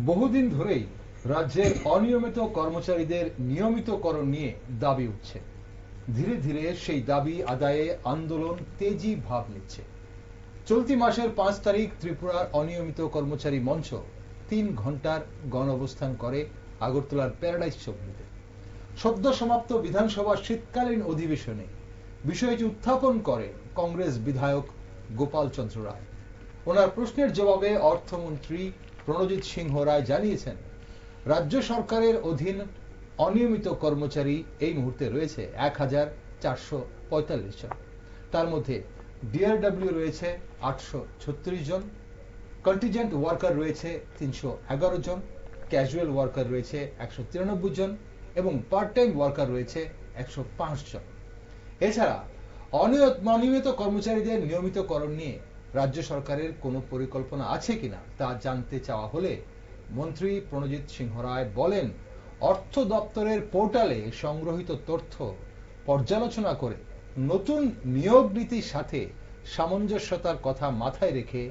বহুদিন ধরেই রাজ্যের অনিয়মিত কর্মচারীদের নিয়মিতকরণ নিয়ে দাবি উঠছে। ধীরে ধীরে সেই দাবি আদায়ে আন্দোলন তেজি ভাব নিচ্ছে। চলতি মাসের 5 তারিখ ত্রিপুরার অনিয়মিত কর্মচারী মঞ্চ 3 ঘন্টার গণ অবস্থান করে আগরতলার প্যারাডাইস চৌমুহনীতে। সদ্য সমাপ্ত বিধানসভার শীতকালীন অধিবেশনে বিষয়টি উত্থাপন করেন কংগ্রেস বিধায়ক গোপাল চন্দ্র রায়। ওনার প্রশ্নের জবাবে অর্থমন্ত্রী প্রণজিৎ সিংহ রায় জানিয়েছেন, রাজ্য সরকারের অধীন অনিয়মিত কর্মচারী এই মুহূর্তে রয়েছে 1445 জন। তার মধ্যে ডিআরডব্লিউ রয়েছে 836 জন, কন্টিজেন্ট ওয়ার্কার রয়েছে 311 জন, ক্যাজুয়াল ওয়ার্কার রয়েছে 193 জন এবং পার্ট টাইম ওয়ার্কার রয়েছে 105 জন। এছাড়া অনিয়মিত কর্মচারীদের নিয়মিতকরণ নিয়ে রাজ্য সরকারের কোনো পরিকল্পনা আছে কিনা তা জানতে চাওয়া হলে মন্ত্রী প্রণজিৎ সিংহ রায় বলেন, অর্থ দপ্তরের পোর্টালে সংগ্রহীত তথ্য পর্যালোচনা করে নতুন নিয়োগ নীতির সাথে সামঞ্জস্যতার কথা মাথায় রেখে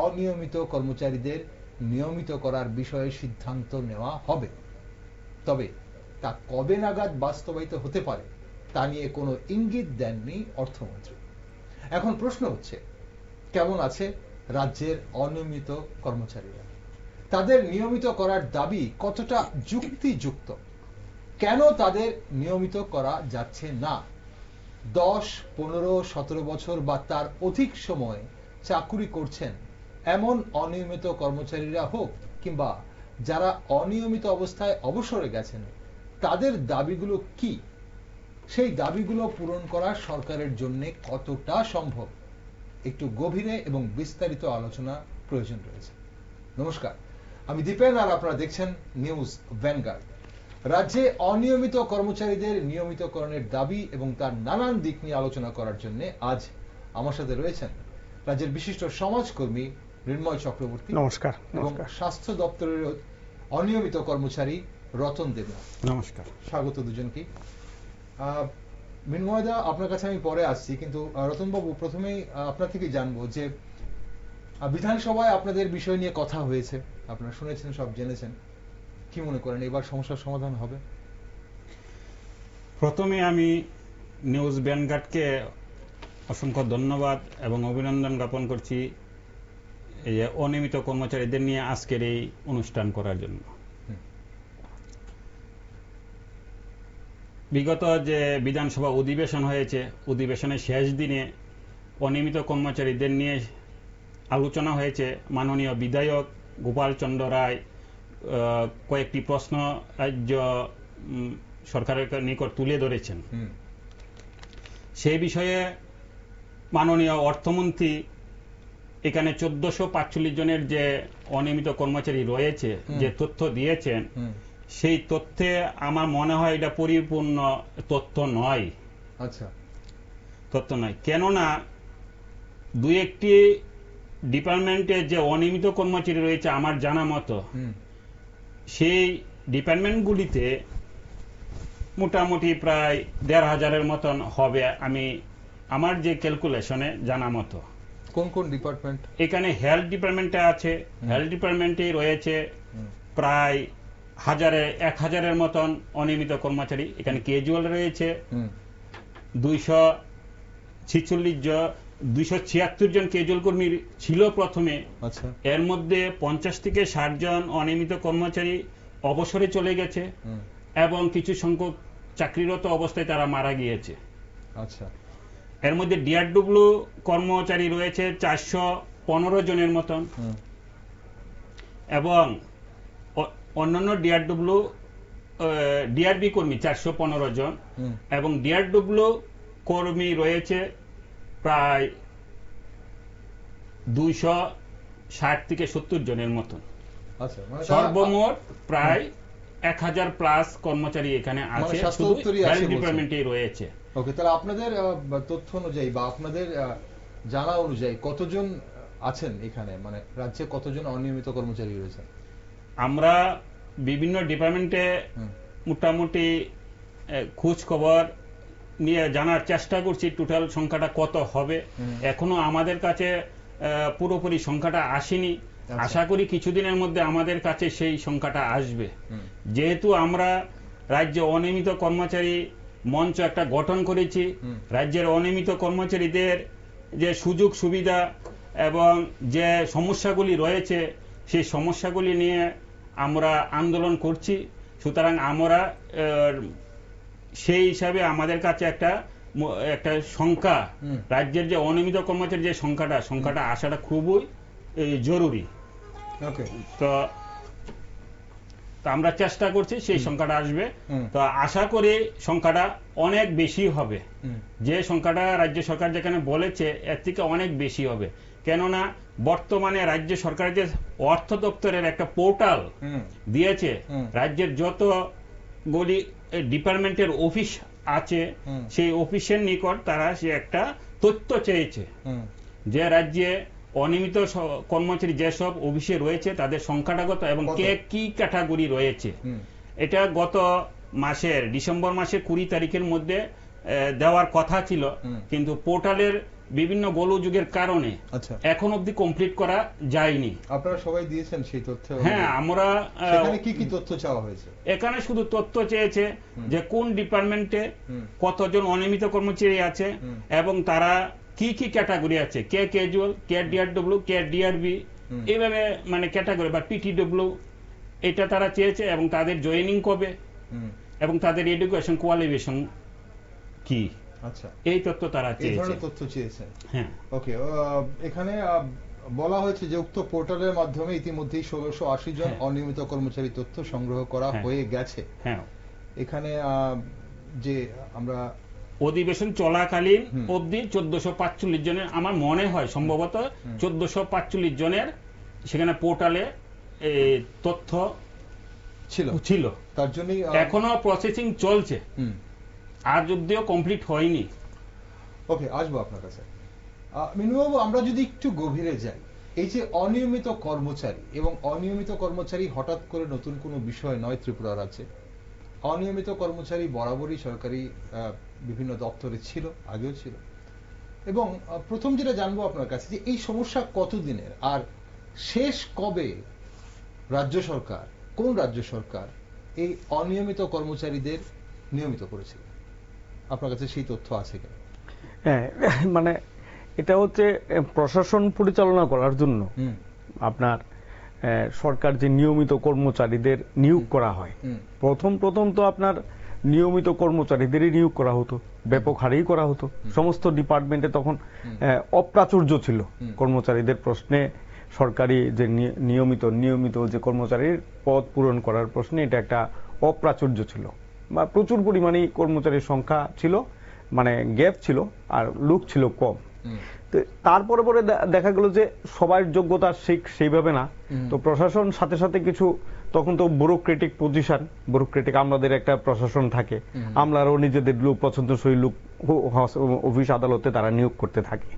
অনিয়মিত কর্মচারীদের নিয়মিত করার বিষয়ে সিদ্ধান্ত নেওয়া হবে। তবে তা কবে নাগাদ বাস্তবায়িত হতে পারে তা নিয়ে কোনো ইঙ্গিত দেননি অর্থমন্ত্রী। এখন প্রশ্ন হচ্ছে, কেমন আছে রাজ্যের অনিয়মিত কর্মচারীরা? তাদের নিয়মিত করার দাবি কতটা যুক্তিযুক্ত? কেন তাদের নিয়মিত করা যাচ্ছে না? 10, 15, 17 বছর বা তার অধিক সময় চাকুরি করছেন এমন অনিয়মিত কর্মচারীরা হোক কিংবা যারা অনিয়মিত অবস্থায় অবসরে গেছেন, তাদের দাবিগুলো কি? সেই দাবিগুলো পূরণ করা সরকারের জন্য কতটা সম্ভব? একটু গভীরে এবং বিস্তারিত আলোচনা প্রয়োজন রয়েছে। নমস্কার, আমি দীপেন আর আপনারা দেখছেন নিউজ ভ্যানগার্ড। রাজ্যে অনিয়মিত কর্মচারীদের নিয়মিতকরণের দাবি এবং তার নানান দিক নিয়ে আলোচনা করার জন্য আজ আমার সাথে রয়েছেন রাজ্যের বিশিষ্ট সমাজকর্মী মৃন্ময় চক্রবর্তী, নমস্কার, এবং স্বাস্থ্য দপ্তরের অনিয়মিত কর্মচারী রতন দেবনাথ। নমস্কার, স্বাগত দুজনকেই। মৃন্ময়দা, আপনার কাছে আমি পরে আসছি, কিন্তু রতনবাবু প্রথমেই আপনার থেকে জানবো যে বিধানসভায় আপনাদের বিষয় নিয়ে কথা হয়েছে, আপনারা শুনেছেন, সব জেনেছেন। কি মনে করেন এবার সমস্যার সমাধান হবে? প্রথমে আমি নিউজ ভ্যানগার্ডকে অসংখ্য ধন্যবাদ এবং অভিনন্দন জ্ঞাপন করছি এই অনিয়মিত কর্মচারীদের নিয়ে আজকের এই অনুষ্ঠান করার জন্য। বিগত যে বিধানসভা অধিবেশন হয়েছে, অধিবেশনের শেষ দিনে অনিয়মিত কর্মচারীদের নিয়ে আলোচনা হয়েছে। মাননীয় বিধায়ক গোপাল চন্দ্র রায় কয়েকটি প্রশ্ন রাজ্য সরকারের নিকট তুলে ধরেছেন। সেই বিষয়ে মাননীয় অর্থমন্ত্রী এখানে 1445 জনের যে অনিয়মিত কর্মচারী রয়েছে যে তথ্য দিয়েছেন, সেই তথ্যে আমার মনে হয় এটা পরিপূর্ণ তথ্য নয়। আচ্ছা, তথ্য নয়, কেননা দুই একটি ডিপার্টমেন্টে যে অনিয়মিত কর্মচারী রয়েছে আমার জানা মতো, সেই ডিপার্টমেন্টগুলিতে মোটামুটি প্রায় 1500-এর মতন হবে আমি আমার যে ক্যালকুলেশনে জানা মতো। কোন কোন ডিপার্টমেন্ট? এখানে হেলথ ডিপার্টমেন্টে আছে, হেলথ ডিপার্টমেন্টে রয়েছে প্রায় 1000-1000-এর মতন অনিয়মিত কর্মচারী। এখানে ক্যাজুয়াল রয়েছে 276 জন ক্যাজুয়াল কর্মী ছিল প্রথমে। আচ্ছা, এর মধ্যে 50 থেকে 60 জন অনিয়মিত কর্মচারী অবসরে চলে গেছে এবং কিছু সংখ্যক চাকরিরত অবস্থায় তারা মারা গিয়েছে। আচ্ছা, এর মধ্যে ডিআরডব্লিউ কর্মচারী রয়েছে 415 জনের মতন এবং অন্যান্য ডিআরবি কর্মী 415 জন এবং ডিআরডব্লিউ কর্মী রয়েছে প্রায় 260 থেকে 70 জনের মতন। আচ্ছা, সর্বমোট প্রায় 1000 প্লাস কর্মচারী এখানে আছে, শুধু হেলথ ডিপার্টমেন্টেই রয়েছে। ওকে, তাহলে আপনাদের তথ্য অনুযায়ী বা আপনাদের জানা অনুযায়ী কতজন আছেন এখানে, মানে রাজ্যে কতজন অনিয়মিত কর্মচারী রয়েছে? আমরা বিভিন্ন ডিপার্টমেন্টে মোটামুটি খোঁজ খবর নিয়ে জানার চেষ্টা করছি টোটাল সংখ্যাটা কত হবে। এখনো আমাদের কাছে পুরোপুরি সংখ্যাটা আসেনি। আশা করি কিছুদিনের মধ্যে আমাদের কাছে সেই সংখ্যাটা আসবে। যেহেতু আমরা রাজ্যে অনিয়মিত কর্মচারী মঞ্চ একটা গঠন করেছি, রাজ্যের অনিয়মিত কর্মচারীদের যে সুযোগ সুবিধা এবং যে সমস্যাগুলি রয়েছে সেই সমস্যাগুলি নিয়ে আমরা আন্দোলন করছি। সুতরাং আমরা সেই হিসাবে আমাদের কাছে একটা সংখ্যা, রাজ্যের যে অনিয়মিত কর্মচারী যে সংখ্যাটা আসাটা খুবই জরুরি। তো আমরা চেষ্টা করছি সেই সংখ্যাটা আসবে। তো আশা করি সংখ্যাটা অনেক বেশি হবে। যে সংখ্যাটা রাজ্য সরকার যেখানে বলেছে এর থেকে অনেক বেশি হবে। কেননা বর্তমানে রাজ্য সরকারের যে অর্থ দপ্তরের একটা পোর্টাল দিয়েছে, রাজ্যের যতগুলি ডিপার্টমেন্টের অফিস আছে সেই অফিসের নিকট তারা সে একটা তথ্য চেয়েছে যে রাজ্যে অনিয়মিত কর্মচারী যেসব অফিসে রয়েছে তাদের সংখ্যাটা কত এবং কে কি ক্যাটাগরি রয়েছে। এটা গত মাসের ডিসেম্বর মাসের 20 তারিখের মধ্যে দেওয়ার কথা ছিল, কিন্তু পোর্টালের বিভিন্ন গোলযোগের কারণে এখন অবধি কমপ্লিট করা যায়নি। আপনারা সবাই দিয়েছেন সেই তথ্য? হ্যাঁ, আমরা সেখানে কি কি তথ্য চাওয়া হয়েছে? এখানে শুধু তথ্য চেয়েছে যে কোন ডিপার্টমেন্টে কতজন অনিয়মিত কর্মচারী আছে এবং তারা কি কি ক্যাটাগরি আছে, কে ক্যাজুয়াল, কে ডিআরডব্লিউ, কে ডিআরবি, এইভাবে মানে ক্যাটাগরি বা পিটিডব্লিউ, এটা তারা চেয়েছে এবং তাদের জয়েনিং কবে এবং তাদের এডুকেশন কোয়ালিফিকেশন কি। আচ্ছা, এই তথ্য তারা চেয়েছে। এই ধরনের তথ্য চেয়েছেন? হ্যাঁ। ওকে, এখানে বলা হয়েছে যে উক্ত পোর্টালের মাধ্যমে ইতিমধ্যেই 1680 জন অনিয়মিত কর্মচারী তথ্য সংগ্রহ করা হয়ে গেছে। হ্যাঁ, এখানে যে আমরা অধিবেশন চলাকালীন অবধি 1445 জনের, আমার মনে হয় সম্ভবত 1445 জনের সেখানে পোর্টালে তথ্য ছিল। তার জন্য এখনো প্রসেসিং চলছে, আর যদিও কমপ্লিট হয়নি। ওকে, আসবো আপনার কাছে। মিনুবাবু, আমরা যদি একটু গভীরে যাই, এই যে অনিয়মিত কর্মচারী এবং অনিয়মিত কর্মচারী হঠাৎ করে নতুন কোনো বিষয় নয় ত্রিপুরা রাজ্যে। অনিয়মিত কর্মচারী বরাবরই সরকারি বিভিন্ন দপ্তরে ছিল, আগেও ছিল। এবং প্রথম যেটা জানবো আপনার কাছে যে এই সমস্যা কতদিনের আর শেষ কবে রাজ্য সরকার, কোন রাজ্য সরকার এই অনিয়মিত কর্মচারীদের নিয়মিত করেছিল? আপনার কাছে সেই তথ্য আছে কিনা? হ্যাঁ, মানে এটা হচ্ছে প্রশাসন পরিচালনা করার জন্য আপনার সরকার যে নিয়মিত কর্মচারীদের নিয়োগ করা হয়, প্রথম তো আপনার নিয়মিত কর্মচারীদেরই নিয়োগ করা হতো, ব্যাপক হারেই করা হতো। সমস্ত ডিপার্টমেন্টে তখন অপ্রাচুর্য ছিল কর্মচারীদের প্রশ্নে। সরকারি যে নিয়মিত যে কর্মচারীর পদ পূরণ করার প্রশ্নে এটা একটা অপ্রাচুর্য ছিল, বা প্রচুর পরিমাণে কর্মচারীর সংখ্যা ছিল, মানে গ্যাপ ছিল আর লোক ছিল কম। তো তারপরে দেখা গেল যে সবার যোগ্যতা সেইভাবে না। তো প্রশাসন সাথে সাথে কিছু, তখন তো ব্যুরোক্রেটিক পজিশন, ব্যুরোক্রেটিক আমলাদের একটা প্রশাসন থাকে, আমলারাও নিজেদের লোক পছন্দসই লোক অফিস আদালতে তারা নিয়োগ করতে থাকে।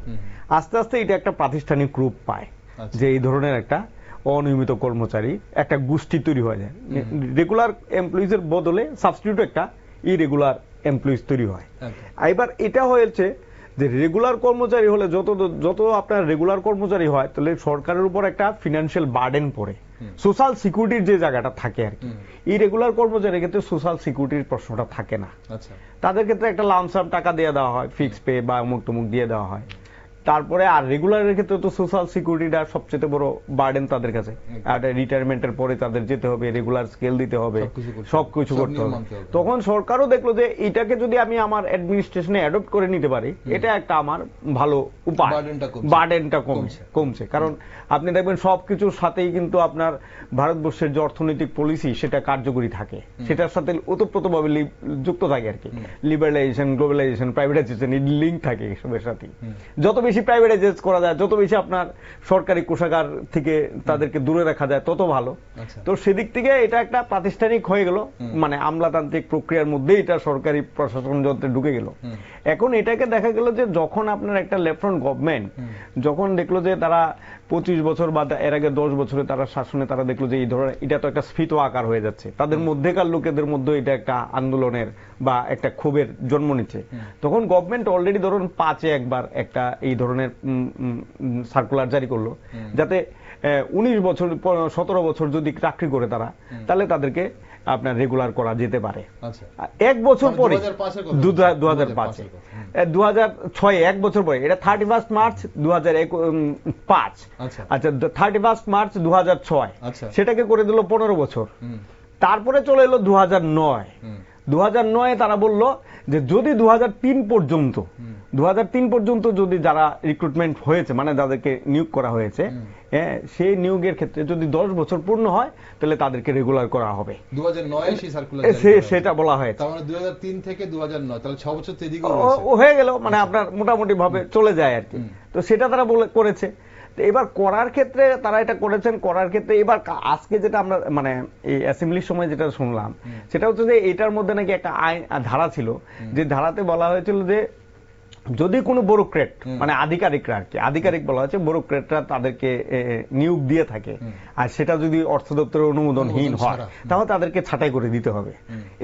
আস্তে আস্তে এটা একটা প্রাতিষ্ঠানিক রূপ পায় যে এই ধরনের একটা অনিয়মিত কর্মচারী একটা গোষ্ঠী তৈরি হয়ে যায়। রেগুলার এমপ্লয়িজের বদলে সাবস্টিটিউট একটা ইরেগুলার এমপ্লয়িজ তৈরি হয়। এবার এটা হয়েছে যে রেগুলার কর্মচারী হলে যত আপনার রেগুলার কর্মচারী হয় তাহলে সরকারের উপর একটা ফিনান্সিয়াল বার্ডেন পড়ে, সোশ্যাল সিকিউরিটির যে জায়গাটা থাকে আর কি। ইরেগুলার কর্মচারীর ক্ষেত্রে সোশ্যাল সিকিউরিটির প্রশ্নটা থাকে না। তাদের ক্ষেত্রে একটা লামসাম টাকা দিয়ে দেওয়া হয়, ফিক্স পে বা অমুক টমুক দিয়ে দেওয়া হয়। তারপরে আর রেগুলারের ক্ষেত্রে তো সোশ্যাল সিকিউরিটিটা সবচেয়ে বড় বার্ডেন তাদের কাছে। আর রিটায়ারমেন্টের পরে তাদের যেতে হবে, রেগুলার স্কেল দিতে হবে, সবকিছু করতে হবে। তখন সরকারও দেখলো যে এটাকে যদি আমি আমার অ্যাডমিনিস্ট্রেশনে অ্যাডপ্ট করে নিতে পারি, এটা একটা আমার ভালো উপায়, বার্ডেনটা কমছে। কারণ আপনি দেখবেন সবকিছুর সাথেই কিন্তু আপনার ভারতবর্ষের যে অর্থনৈতিক পলিসি সেটা কার্যকরী থাকে, সেটার সাথে ওতপ্রোতভাবে যুক্ত থাকে আর কি। লিবারালাইজেশন, গ্লোবালাইজেশন, প্রাইভেটাইজেশন, এই লিঙ্ক থাকে এসবের সাথে। যত বেশি প্রাইভেটাইজ করা যায়, যত বেশি আপনার সরকারি কোষাগার থেকে তাদেরকে দূরে রাখা যায় তত ভালো। তো সেদিক থেকে এটা একটা প্রাতিষ্ঠানিক হয়ে গেল, মানে আমলাতান্ত্রিক প্রক্রিয়ার মধ্যে এটা সরকারি প্রশাসন যন্ত্রে ঢুকে গেল। এখন এটাকে দেখা গেল যে যখন আপনার একটা লেফট গভর্নমেন্ট যখন দেখলো যে তারা 25 বছর বা এর আগে 10 বছরে তারা শাসনে তারা দেখলো যে এই ধরনের এটা তো একটা স্ফীত আকার হয়ে যাচ্ছে, তাদের মধ্যেকার লোকেদের মধ্যে এটা একটা আন্দোলনের বা একটা ক্ষোভের জন্ম নিচ্ছে, তখন গভর্নমেন্ট অলরেডি ধরুন 5-এ একবার একটা এই ধরনের সার্কুলার জারি করলো, যাতে 19 বছর 17 বছর যদি চাকরি করে তারা, তাহলে তাদেরকে আপনার রেগুলার করা যেতে পারে। এক বছর পরে 2005 2006 এক বছর পরে, এটা 31 মার্চ 2005। আচ্ছা 31 মার্চ 2006 সেটাকে করে দিল 15 বছর। তারপরে চলে এলো 2009 তারা বলল যে যদি 2003 পর্যন্ত যদি যারা রিক্রুটমেন্ট হয়েছে, মানে যাদেরকে নিয়োগ করা হয়েছে, সেই নিয়োগের ক্ষেত্রে যদি 10 বছর পূর্ণ হয় তাহলে তাদেরকে রেগুলার করা হবে। 2009 সেই সার্কুলার সেটা বলা হয়েছে। তার মানে 2003 থেকে 2009 তাহলে 6 বছর তো এদিকে হয়ে গেল, মানে আপনার মোটামুটি ভাবে চলে যায় আর কি। তো সেটা তারা করেছে। এবার করার ক্ষেত্রে তারা এটা করেছেন, করার ক্ষেত্রে এবার আজকে যেটা আমরা মানে এই অ্যাসেম্বলির সময় যেটা শুনলাম সেটা হচ্ছে যে এটার মধ্যে নাকি একটা আইন ধারা ছিল, যে ধারাতে বলা হয়েছিল যে যদি কোনো ব্যুরোক্রেট মানে আধিকারিকরা আর কি, আধিকারিক বলা হয়েছে, ব্যুরোক্রেটরা তাদেরকে নিয়োগ দিয়ে থাকে আর সেটা যদি অর্থ দপ্তরের অনুমোদনহীন হয় তাহলে তাদেরকে ছাঁটাই করে দিতে হবে।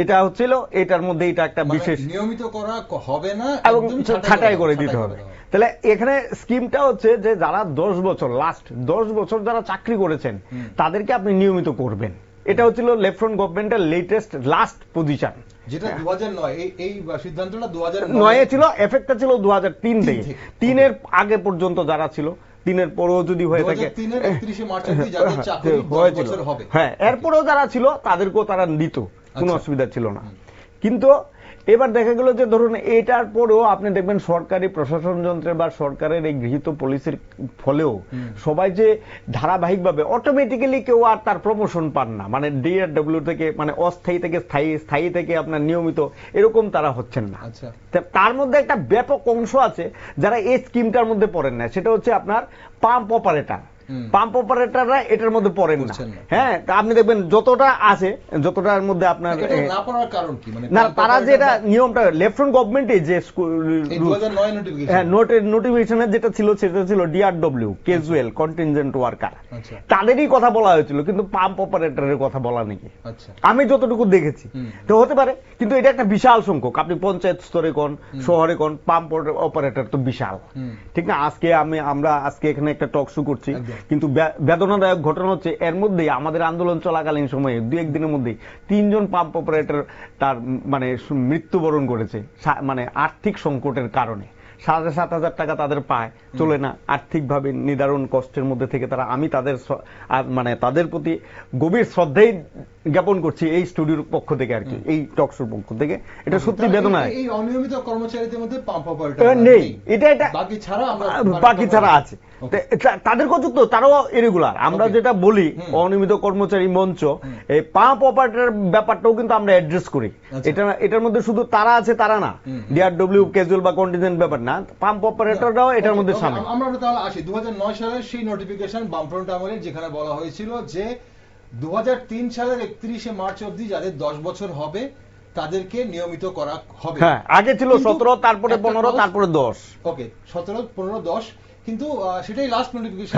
এটা হচ্ছিল এটার মধ্যে এটা একটা বিশেষ নিয়মিত করা হবে না এবং ছাঁটাই করে দিতে হবে। তাহলে এখানে স্কিমটা হচ্ছে যে যারা 10 বছর লাস্ট 10 বছর যারা চাকরি করেছেন তাদেরকে আপনি নিয়মিত করবেন। এটা হচ্ছিল লেফট্রন্ট গভর্নমেন্টের লেটেস্ট লাস্ট পজিশন, যেটা 2009 এই সিদ্ধান্তটা 2009 ছিল, এফেক্টটা ছিল 2003 থেকে। 3 এর আগে পর্যন্ত যারা ছিল, 3 এর পরেও যদি হয়ে থাকে 31 মার্চ অবধি যাদের চাকরি 10 বছর হবে, হ্যাঁ এরপরেও যারা ছিল তাদেরকেও তারা দিত, কোনো অসুবিধা ছিল না। কিন্তু এবার দেখা গেল যে ধরুন এটার পরেও আপনি দেখবেন সরকারি প্রশাসন যন্ত্রের বা সরকারের এই গৃহীত পলিসির ফলেও সবাই যে ধারাবাহিকভাবে অটোমেটিক্যালি কেউ আর তার প্রমোশন পান না, মানে ডিআরডব্লিউ থেকে মানে অস্থায়ী থেকে স্থায়ী থেকে আপনার নিয়মিত এরকম তারা হচ্ছেন না। তার মধ্যে একটা ব্যাপক অংশ আছে যারা এই স্কিমটার মধ্যে পড়েন না, সেটা হচ্ছে আপনার পাম্প অপারেটর। পাম্প অপারেটররা এটার মধ্যে পড়েন না। হ্যাঁ, আপনি দেখবেন যতটা আছে, যতটার মধ্যে আপনার না পড়ার কারণ কি, মানে না তারা যেটা নিয়মটা লেফট্রন্ট গভর্নমেন্টে যে নোটিফিকেশনের যেটা ছিল সেটা ছিল ডিআরডব্লিউ ক্যাজুয়াল কন্টিনজেন্ট ওয়ার্কার, তাদেরই কথা বলা হয়েছিল, কিন্তু পাম্প অপারেটরের কথা বলা নেই আমি যতটুকু দেখেছি। তো হতে পারে, কিন্তু এটা একটা বিশাল সংখ্যক। আপনি পঞ্চায়েত স্তরে কোন, শহরে কোন, পাম্প অপারেটর তো বিশাল, ঠিক না? আমরা আজকে এখানে একটা টক শো করছি, কিন্তু বেদনাদায়ক ঘটনা হচ্ছে এর মধ্যে আমাদের আন্দোলন চলাকালীন সময়ে 2-1 দিনের মধ্যে 3 জন পাম্প অপারেটর তার মানে মৃত্যুবরণ করেছে, মানে আর্থিক সংকটের কারণে। 7,500 টাকা তাদের পায়, চলে না, আর্থিকভাবে নিদারুণ কষ্টের মধ্যে থেকে তারা, আমি তাদের মানে তাদের প্রতি গভীর শ্রদ্ধাই জ্ঞাপন করছি এই স্টুডিওর পক্ষ থেকে আর কি, এই টকশোর পক্ষ থেকে। এটা সত্যি বেদনা। এই অনিয়মিত কর্মচারীদের মধ্যে পাম্প অপারেটর নেই, এটা বাকি ছাড়া আছে। তাদের কত তো তারাও ইরেগুলার। আমরা যেটা বলি অনিয়মিত কর্মচারী মঞ্চ, এই পাম্প অপারেটর ব্যাপারটাও কিন্তু আমরা অ্যাড্রেস করি। এটার মধ্যে শুধু তারা আছে তারা না, ডিআরডব্লিউ ক্যাজুয়াল বা কন্টিনজেন্ট ব্যাপার না, পাম্প অপারেটররাও এটার মধ্যে শামিল। আমরা তাহলে আসি 2009 সালের সেই নোটিফিকেশন বামফ্রন্ট আমলের, যেখানে বলা হয়েছিল যে 2003 সালের 31 মার্চ অবধি যাদের 10 বছর হবে তাদেরকে নিয়মিত করা হবে। হ্যাঁ, আগে ছিল 17, তারপরে 15, তারপরে 10। ওকে, 17, 15, 10, কিন্তু সেটাই লাস্ট নোটিফিকেশন।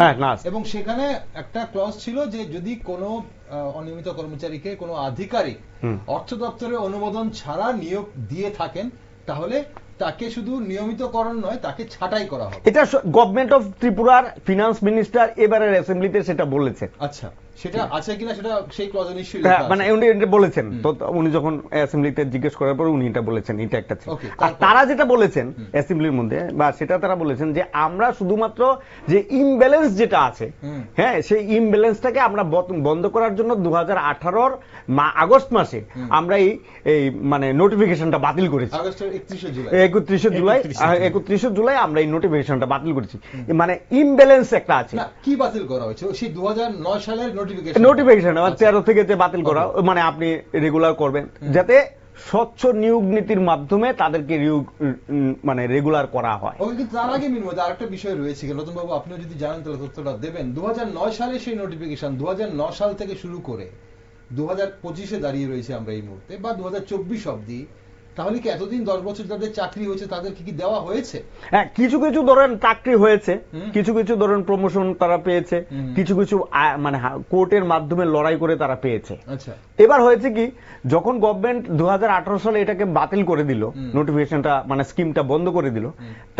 এবং সেখানে একটা ক্লজ ছিল যে যদি কোনো অনিয়মিত কর্মচারীকে কোনো আধিকারিক অর্থ দপ্তরের অনুমোদন ছাড়া নিয়োগ দিয়ে থাকেন তাহলে তাকে শুধু নিয়মিতকরণ নয়, তাকে ছাঁটাই করা হবে। এটা গভর্নমেন্ট অফ ত্রিপুরার ফিনান্স মিনিস্টার এবারের অ্যাসেম্বলিতে সেটা বলেছেন। আচ্ছা, সেটা আছে কিনা সেটা সেই ক্লজে নিশ্চয়ই লেখা আছে, মানে উনি এটা বলেছেন। তো উনি যখন অ্যাসেম্বলিতে জিজ্ঞেস করার পর উনি এটা বলেছেন, এটা একটা ছিল। আর তারা যেটা বলেছেন অ্যাসেম্বলির মধ্যে, বা সেটা তারা বলেছেন যে আমরা শুধুমাত্র যে ইমব্যালেন্স যেটা আছে, হ্যাঁ, সেই ইমব্যালেন্সটাকে আমরা বন্ধ করার জন্য 2018 আগস্ট মাসে আমরা এই মানে নোটিফিকেশনটা বাতিল করেছি। আগস্টের 31 জুলাই আমরা এই নোটিফিকেশনটা বাতিল করেছি। মানে ইমব্যালেন্স একটা আছে। কি বাতিল করা হয়েছে? সেই 2009 সালের নোটিফিকেশন 13 থেকে যে বাতিল করা, মানে আপনি রেগুলার করবেন যাতে স্বচ্ছ নিয়োগ নীতির মাধ্যমে তাদেরকে মানে রেগুলার করা হয়। কিন্তু তার আগে মিনময় আরেকটা বিষয় রয়েছে, নতুন বাবু আপনিও যদি জানেন তাহলে তথ্যটা দেবেন। 2009 সালে সেই নোটিফিকেশন 2009 সাল থেকে শুরু করে 2025-এ দাঁড়িয়ে রয়েছে আমরা এই মুহূর্তে, বা 2024 অবধি তাহলে কি এতদিন 10 বছর যাদের চাকরি হয়েছে তাদেরকে কি দেওয়া হয়েছে? হ্যাঁ, কিছু কিছু ধরেন চাকরি হয়েছে, কিছু কিছু ধরেন প্রমোশন তারা পেয়েছে, কিছু কিছু মানে কোর্টের মাধ্যমে লড়াই করে তারা পেয়েছে। আচ্ছা, এবার হয়েছে কি, যখন গভর্নমেন্ট 2018 সালে এটাকে বাতিল করে দিল, নোটিফিকেশনটা মানে স্কিমটা বন্ধ করে দিল,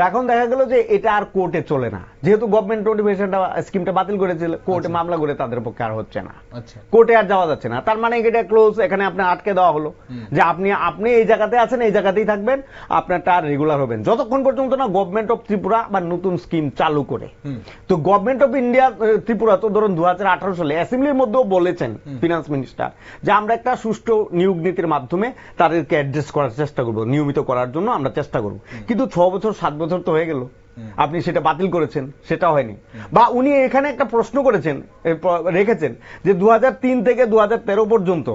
তখন দেখা গেল যে এটা আর কোর্টে চলে না। যেহেতু গভর্নমেন্ট নোটিফিকেশনটা স্কিমটা বাতিল করেছিল, কোর্টে মামলা করে তাদের পক্ষে আর হচ্ছে না, কোর্টে আর যাওয়া যাচ্ছে না। তার মানে এটা ক্লোজ, এখানে আপনি আটকে দেওয়া হলো যে আপনি এই জায়গাতে আছেন, এই জায়গাতেই থাকবেন, আপনারটা রেগুলার হবেন যতক্ষণ পর্যন্ত না গভর্নমেন্ট অফ ত্রিপুরা বা নতুন স্কিম চালু করে। তো গভর্নমেন্ট অফ ইন্ডিয়া ত্রিপুরা তো ধরুন 2018 সালে অ্যাসেম্বলির মধ্যেও বলেছেন ফিনান্স মিনিস্টার যে আমরা একটা সুষ্ঠু নিয়োগ নীতির মাধ্যমে তাদেরকে অ্যাডজাস্ট করার চেষ্টা করব, নিয়মিত করার জন্য আমরা চেষ্টা করব। কিন্তু 6 বছর 7 বছর তো হয়ে গেল, আপনি সেটা বাতিল করেছেন, সেটা হয়নি। বা উনি এখানে একটা প্রশ্ন করেছেন, রেখেছেন যে 2003 থেকে 2013 পর্যন্ত,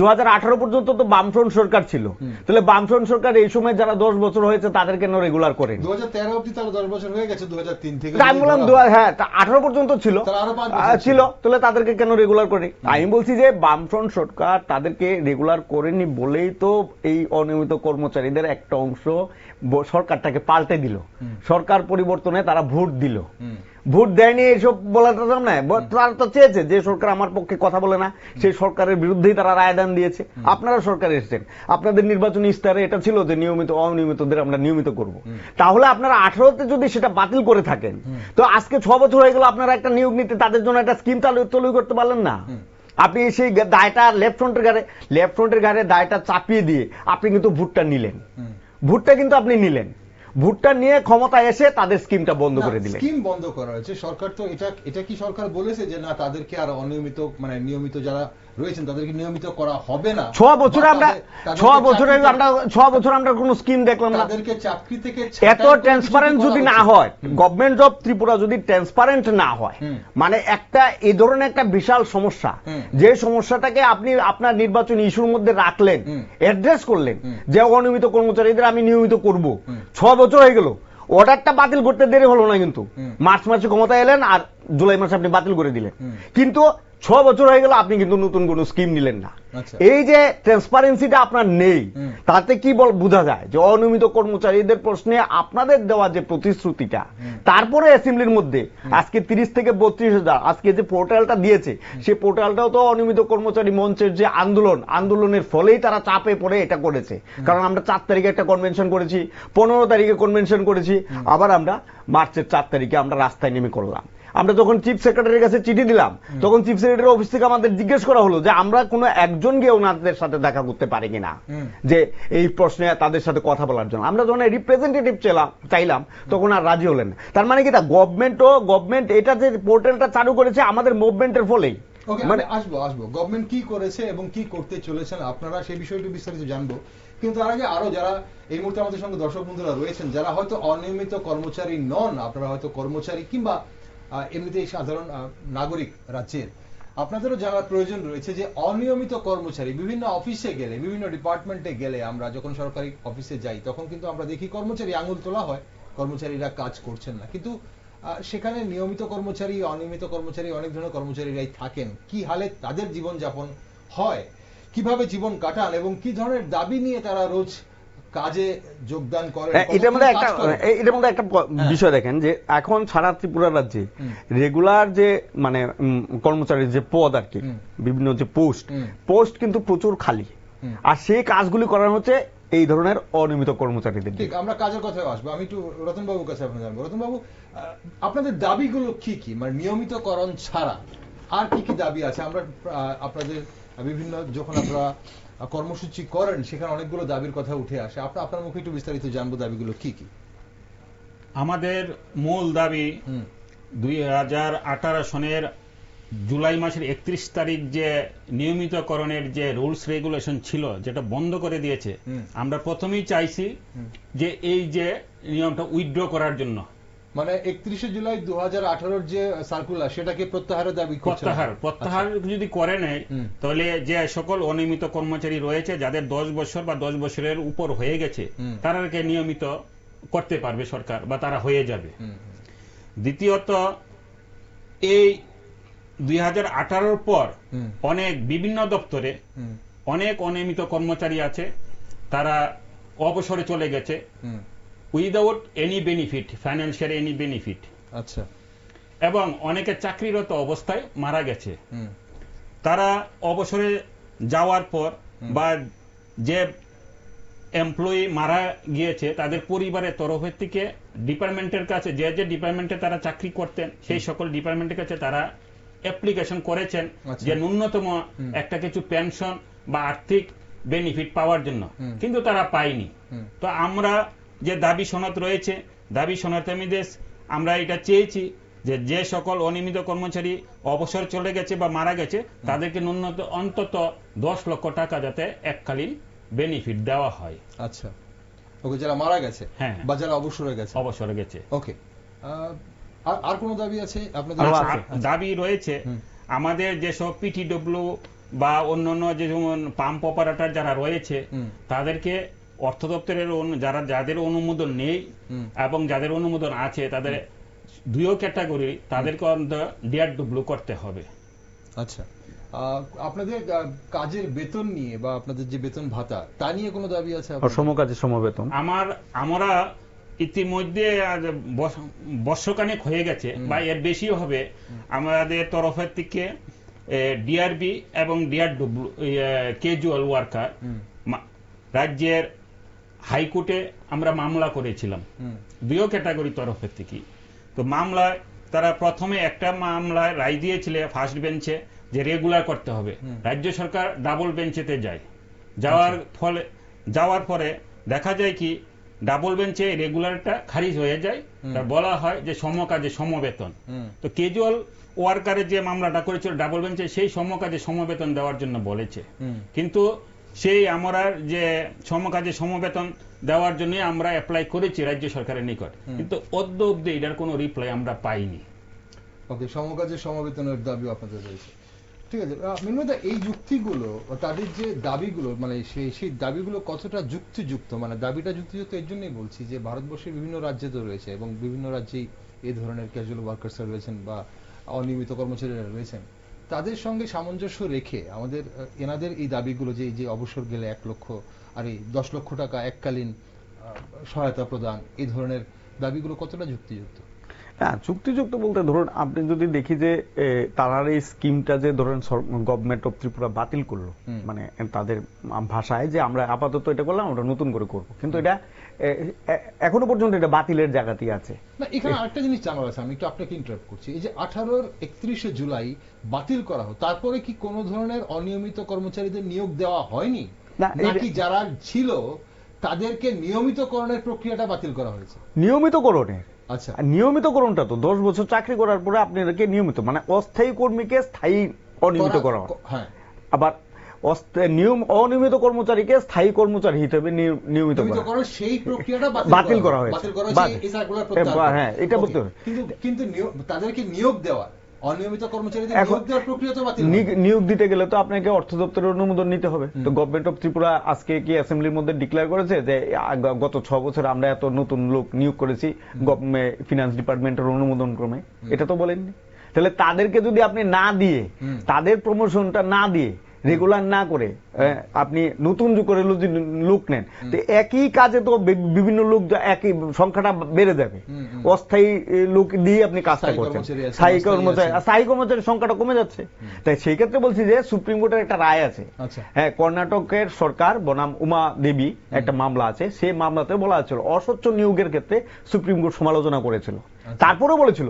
2018 পর্যন্ত তো বামফ্রন্ট সরকার ছিল, তাহলে বামফ্রন্ট সরকার এই সময় যারা 10 বছর হয়েছে তাদের কেন রেগুলার করেন? 2013 অবধি তার 10 বছর হয়ে গেছে, 2003 থেকে আমি বললাম হ্যাঁ 18 পর্যন্ত ছিল, তাহলে তাদেরকে কেন রেগুলার করে? আমি বলছি যে বামফ্রন্ট সরকার তাদেরকে রেগুলার করেনি বলেই তো এই অনিয়মিত কর্মচারীদের একটা অংশ সরকারটাকে পাল্টে দিল, সরকার পরিবর্তনে তারা ভোট দিল। ভোট দেয়নি এইসব বলাটা না, তারা তো চেয়েছে যে সরকার আমার পক্ষে কথা বলে না, সেই সরকারের বিরুদ্ধেই তারা রায়দান দিয়েছে। আপনারা সরকারে এসেছেন, আপনাদের নির্বাচনী ইস্তাহারে এটা ছিল যে নিয়মিত অনিয়মিতদের আমরা নিয়মিত করব। তাহলে আপনারা 18তে যদি সেটা বাতিল করে থাকেন, তো আজকে 6 বছর হয়ে গেল আপনারা একটা নিয়োগ নীতি তাদের জন্য একটা স্কিম চালু করতে পারলেন না। আপনি সেই দায়টা লেফট ফ্রন্টের ঘাড়ে দায়টা চাপিয়ে দিয়ে আপনি কিন্তু ভোটটা নিলেন, ভোটটা কিন্তু আপনি নিলেন, ভোটটা নিয়ে ক্ষমতায় এসে তাদের স্কিমটা বন্ধ করে দিলেন। স্কিম বন্ধ করা হয়েছে, সরকার তো এটা কি সরকার বলেছে যে না তাদেরকে আর অনিয়মিত মানে নিয়মিত যারা রয়েছেন তাদেরকে নিয়মিত করা হবে না? 6 বছরে আমরা কোন স্কিম দেখলাম না। তাদেরকে চাকরি থেকে এত ট্রান্সপারেন্ট যদি না হয়, গভর্নমেন্ট অফ ত্রিপুরা যদি ট্রান্সপারেন্ট না হয়, মানে একটা এই ধরনের একটা বিশাল সমস্যা, যে সমস্যাটাকে আপনি আপনার নির্বাচনী ইস্যুর মধ্যে রাখলেন, অ্যাড্রেস করলেন যে অনিয়মিত কর্মচারীদের আমি নিয়মিত করব, 6 বছর হয়ে গেল, অর্ডারটা বাতিল করতে দেরি হলো না, কিন্তু মার্চ মাসে ক্ষমতায় এলেন আর জুলাই মাসে আপনি বাতিল করে দিলেন, কিন্তু 6 বছর হয়ে গেল আপনি কিন্তু নতুন কোন স্কিম নিলেন না। এই যে ট্রান্সপারেন্সিটা আপনার নেই, তাতে কি বোঝা যায় যে অনিয়মিত কর্মচারীদের প্রশ্নে আপনাদের দেওয়া যে প্রতিশ্রুতিটা, তারপরে অ্যাসেম্বলির মধ্যে আজকে 30 থেকে 32,000 আজকে যে পোর্টালটা দিয়েছে, সেই পোর্টালটাও তো অনিয়মিত কর্মচারী মঞ্চের যে আন্দোলনের ফলেই তারা চাপে পড়ে এটা করেছে। কারণ আমরা 4 তারিখে একটা কনভেনশন করেছি, 15 তারিখে কনভেনশন করেছি, আবার আমরা মার্চের 4 তারিখে আমরা রাস্তায় নেমে করলাম। আমরা যখন চিফ সেক্রেটারির কাছে চিঠি দিলাম, তখন চিফ সেক্রেটারি অফিস থেকে আমাদের জিজ্ঞেস করা হলো যে আমরা কোনো একজন গিয়ে ওনাদের সাথে দেখা করতে পারি কিনা, যে এই প্রশ্নে তাদের সাথে কথা বলার জন্য। আমরা যখন রিপ্রেজেন্টেটিভ চাইলাম, তখন আর রাজি হলেন। তার মানে কি গভর্নমেন্ট এটা যে পোর্টালটা চালু করেছে আমাদের মুভমেন্টের ফলেই। মানে আসবো গভর্নমেন্ট কি করেছে এবং কি করতে চলেছেন আপনারা সেই বিষয়টি বিস্তারিত জানবো। কিন্তু তার আগে আরো যারা এই মুহূর্তে আমাদের সঙ্গে দর্শক বন্ধুরা রয়েছেন, যারা হয়তো অনিয়মিত কর্মচারী নন, আপনারা হয়তো কর্মচারী কিংবা এমনিতেই সাধারণ নাগরিক রাজ্যের, আপনাদেরও জানার প্রয়োজন রয়েছে যে অনিয়মিত কর্মচারী বিভিন্ন অফিসে গেলে, বিভিন্ন ডিপার্টমেন্টে গেলে, আমরা যখন সরকারি অফিসে যাই তখন কিন্তু আমরা দেখি কর্মচারী আঙুল তোলা হয়, কর্মচারীরা কাজ করছেন না। কিন্তু সেখানে নিয়মিত কর্মচারী, অনিয়মিত কর্মচারী, অনেক ধরনের কর্মচারীরাই থাকেন। কি হালে তাদের জীবন যাপন হয়, কিভাবে জীবন কাটান এবং কি ধরনের দাবি নিয়ে তারা রোজ কাজে যোগদান করেন। এটার মধ্যে একটা বিষয় দেখেন যে এখন সারা ত্রিপুরা রাজ্যে রেগুলার যে মানে কর্মচারীর যে পদ আর কি, বিভিন্ন যে পোস্ট কিন্তু প্রচুর খালি, আর সেই কাজগুলি করানো হচ্ছে এই ধরনের অনিয়মিত কর্মচারীদের। ঠিক, আমরা কাজের কথায় আসবো। আমি একটু রতন বাবুর কাছে আপনার জানবো। রতন বাবু, আপনাদের দাবিগুলো কি কি, মানে নিয়মিতকরণ ছাড়া আর কি কি দাবি আছে? আমরা আপনাদের বিভিন্ন যখন আপনারা কর্মসূচি করেন সেখানে অনেকগুলো দাবির কথা উঠে আসে, আপনার মুখে একটু বিস্তারিত জানবো দাবিগুলো কি কি। আমাদের মূল দাবি 2018 সনের জুলাই মাসের 31 তারিখ যে নিয়মিতকরণের যে রুলস রেগুলেশন ছিল, যেটা বন্ধ করে দিয়েছে, আমরা প্রথমেই চাইছি যে এই যে নিয়মটা উইথড্র করার জন্য, মানে 31 জুলাই 2018 যে সার্কুলার সেটাকে প্রত্যাহারের দাবি করছেন। প্রত্যাহার যদি করে নেয়, তাহলে যে সকল অনিয়মিত কর্মচারী রয়েছে যাদের 10 বছর বা 10 বছরের উপর হয়ে গেছে, তাদেরকে নিয়মিত করতে পারবে সরকার, বা তারা হয়ে যাবে। দ্বিতীয়ত, এই 2018 পর অনেক বিভিন্ন দপ্তরে অনেক অনিয়মিত কর্মচারী আছে, তারা অবসরে চলে গেছে without any benefit, financial any benefit. আচ্ছা। এবং অনেকে চাকরিরত অবস্থায় মারা গেছে। তারা অবসরে যাওয়ার পর বা যে এমপ্লয়ি মারা গিয়েছে তাদের পরিবারের তরফের থেকে ডিপার্টমেন্টের কাছে, যে যে ডিপার্টমেন্টে তারা চাকরি করতেন সেই সকল ডিপার্টমেন্টের কাছে তারা অ্যাপ্লিকেশন করেছেন যে ন্যূনতম একটা কিছু পেনশন বা আর্থিক বেনিফিট পাওয়ার জন্য, কিন্তু তারা পায়নি। তো আমরা যে দাবি সনদ রয়েছে, দাবি সনদ আমরা এটা চেয়েছি যে যে সকল অনিয়মিত কর্মচারী অবসর চলে গেছে বা মারা গেছে তাদেরকে অন্তত 10 লক্ষ টাকা যাতে এককালীন বেনিফিট দেওয়া হয়। আচ্ছা, ওকে, যারা মারা গেছে হ্যাঁ, বা যারা অবসরে গেছে। ওকে, আর কোন দাবি আছে আপনাদের? দাবি রয়েছে আমাদের যেসব পিটিডব্লিউ বা অন্যান্য যে যেমন পাম্প অপারেটর যারা রয়েছে তাদেরকে অর্থ দপ্তরের যাদের অনুমোদন নেই এবং যাদের অনুমোদন আছে তাদের 2 ক্যাটাগরি, তাদেরকে ডিআরডব্লিউ করতে হবে। আচ্ছা, আপনাদের কাজের বেতন নিয়ে বা আপনাদের যে বেতন ভাতা তা নিয়ে কোনো দাবি আছে? সমকাজের সমবেতন আমরা ইতিমধ্যে বর্ষখানেক হয়ে গেছে বা এর বেশিও হবে, আমাদের তরফের থেকে ডিআরবি এবং ডিআরডব্লিউ ক্যাজুয়াল ওয়ার্কার রাজ্যের হাইকোর্টে আমরা মামলা করেছিলাম 2 ক্যাটাগরি তরফের থেকে। তো মামলায় তারা প্রথমে একটা মামলায় রায় দিয়েছিল ফার্স্ট বেঞ্চে যে রেগুলার করতে হবে, রাজ্য সরকার ডাবল বেঞ্চেতে যায়। যাওয়ার পরে দেখা যায় কি ডাবল বেঞ্চে রেগুলারটা খারিজ হয়ে যায়, বলা হয় যে সমকাজে সমবেতন। তো ক্যাজুয়াল ওয়ার্কারের যে মামলাটা করেছিল ডাবল বেঞ্চে সেই সমকাজে সমবেতন দেওয়ার জন্য বলেছে, কিন্তু সেই আমরা যে সমকাজে সমবেতন দেওয়ার জন্য আমরা অ্যাপ্লাই করেছি রাজ্য সরকারের নিকট, কিন্তু অদ্য এটার কোনো রিপ্লাই আমরা পাইনি। ওকে, সমকাজে সমবেতনের দাবি আপনাদের রয়েছে, ঠিক আছে। মিনময়দা, এই যুক্তিগুলো তাদের যে দাবিগুলো মানে সেই দাবিগুলো কতটা যুক্তিযুক্ত? মানে দাবিটা যুক্তিযুক্ত এর জন্যই বলছি যে ভারতবর্ষের বিভিন্ন রাজ্যে তো রয়েছে এবং বিভিন্ন রাজ্যেই এই ধরনের ক্যাজুয়াল ওয়ার্কার্সরা রয়েছেন বা অনিয়মিত কর্মচারীরা রয়েছেন, তাদের সঙ্গে সামঞ্জস্য রেখে আমাদের এনাদের এই দাবিগুলো যে অবসর গেলে 1 লক্ষ আর এই 10 লক্ষ টাকা এককালীন সহায়তা প্রদান, এই ধরনের দাবিগুলো কতটা যুক্তিযুক্ত? হ্যাঁ, যুক্তিযুক্ত বলতে ধরুন আপনি যদি দেখি যে তারার এই স্কিমটা যে ধরেন গভর্নমেন্ট অফ ত্রিপুরা বাতিল করলো, মানে তাদের ভাষায় যে আমরা আপাতত এটা করলাম, আমরা নতুন করে করব, কিন্তু এটা এখনো পর্যন্ত এটা বাতিলের জায়গাতেই আছে। না, এখানে আরেকটা জিনিস জানার আছে, আমি একটু আপনাকে ইন্টারাপ্ট করছি। এই যে 18-র 31শে জুলাই বাতিল করা হয়, তারপরে কি কোনো ধরনের অনিয়মিত কর্মচারীদের নিয়োগ দেওয়া হয়নি, নাকি যারা ছিল তাদেরকে নিয়মিতকরণের প্রক্রিয়াটা বাতিল করা হয়েছে? নিয়মিতকরণের, আচ্ছা, নিয়মিতকরণটা তো 10 বছর চাকরি করার পরে আপনাদেরকে নিয়মিত, মানে অস্থায়ী কর্মীকে স্থায়ী অনিয়মিত করা হয়। হ্যাঁ, আবার অনিয়মিত কর্মচারীকে স্থায়ী কর্মচারী হিসেবে নিয়মিত করা, সেই প্রক্রিয়াটা বাতিল করা হয়েছে। হ্যাঁ, এটা বলতে হবে। কিন্তু তাদেরকে নিয়োগ দেওয়া, অনিয়মিত কর্মচারীদের নিয়োগ দেওয়ার প্রক্রিয়া তো বাতিল। নিয়োগ দিতে গেলে তো আপনাকে অর্থ দপ্তরের অনুমোদন নিতে হবে। তো গভর্নমেন্ট অফ ত্রিপুরা আজকে কি অ্যাসেম্বলির মধ্যে ডিক্লেয়ার করেছে যে গত 6 বছর আমরা এত নতুন লোক নিয়োগ করেছি ফিনান্স ডিপার্টমেন্টের অনুমোদন ক্রমে? এটা তো বলেননি। তাহলে তাদেরকে যদি আপনি না দিয়ে, তাদের প্রমোশনটা না দিয়ে, রেগুলার না করে আপনি নতুন করে লোক নেন, তো একই কাজে তো বিভিন্ন লোক, একই সংখ্যাটা বেড়ে যাবে। অস্থায়ী লোক দিয়ে আপনি কাজটা করছেন, স্থায়ী কর্মচারীর সংখ্যাটা কমে যাচ্ছে। তাই সেই ক্ষেত্রে বলছি যে সুপ্রিম কোর্টের একটা রায় আছে। হ্যাঁ, কর্ণাটকের সরকার বনাম উমা দেবী একটা মামলা আছে, সেই মামলাতে বলা হয়েছিল অস্বচ্ছ নিয়োগের ক্ষেত্রে সুপ্রিম কোর্ট সমালোচনা করেছিল। তারপরেও বলেছিল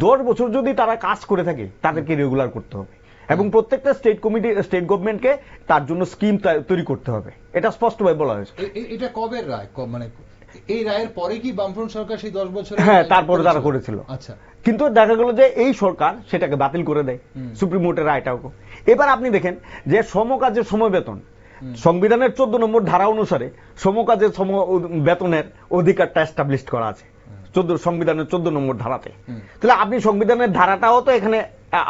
10 বছর যদি তারা কাজ করে থাকে তাদেরকে রেগুলার করতে হবে এবং প্রত্যেকটা স্টেট গভর্নমেন্টকে তার জন্য স্কিম তৈরি করতে হবে। এটা স্পষ্টভাবে বলা হয়েছে। এটা কবে রায়? মানে এই রায়ের পরে কি বামফ্রন্ট সরকার সেই 10 বছর? হ্যাঁ, তারপরে তারা করেছিল। আচ্ছা, কিন্তু দেখা গেল যে এই সরকার সেটাকে বাতিল করে দেয়, সুপ্রিম কোর্টের রায়টাও। এবার আপনি দেখেন যে সমকাজের সমবেতন সংবিধানের 14 নম্বর ধারা অনুসারে সমকাজের বেতনের অধিকারটা এস্টাবলিশ করা আছে সংবিধানের 14 নম্বর ধারাতে। তাহলে আপনি সংবিধানের ধারাটাও তো এখানে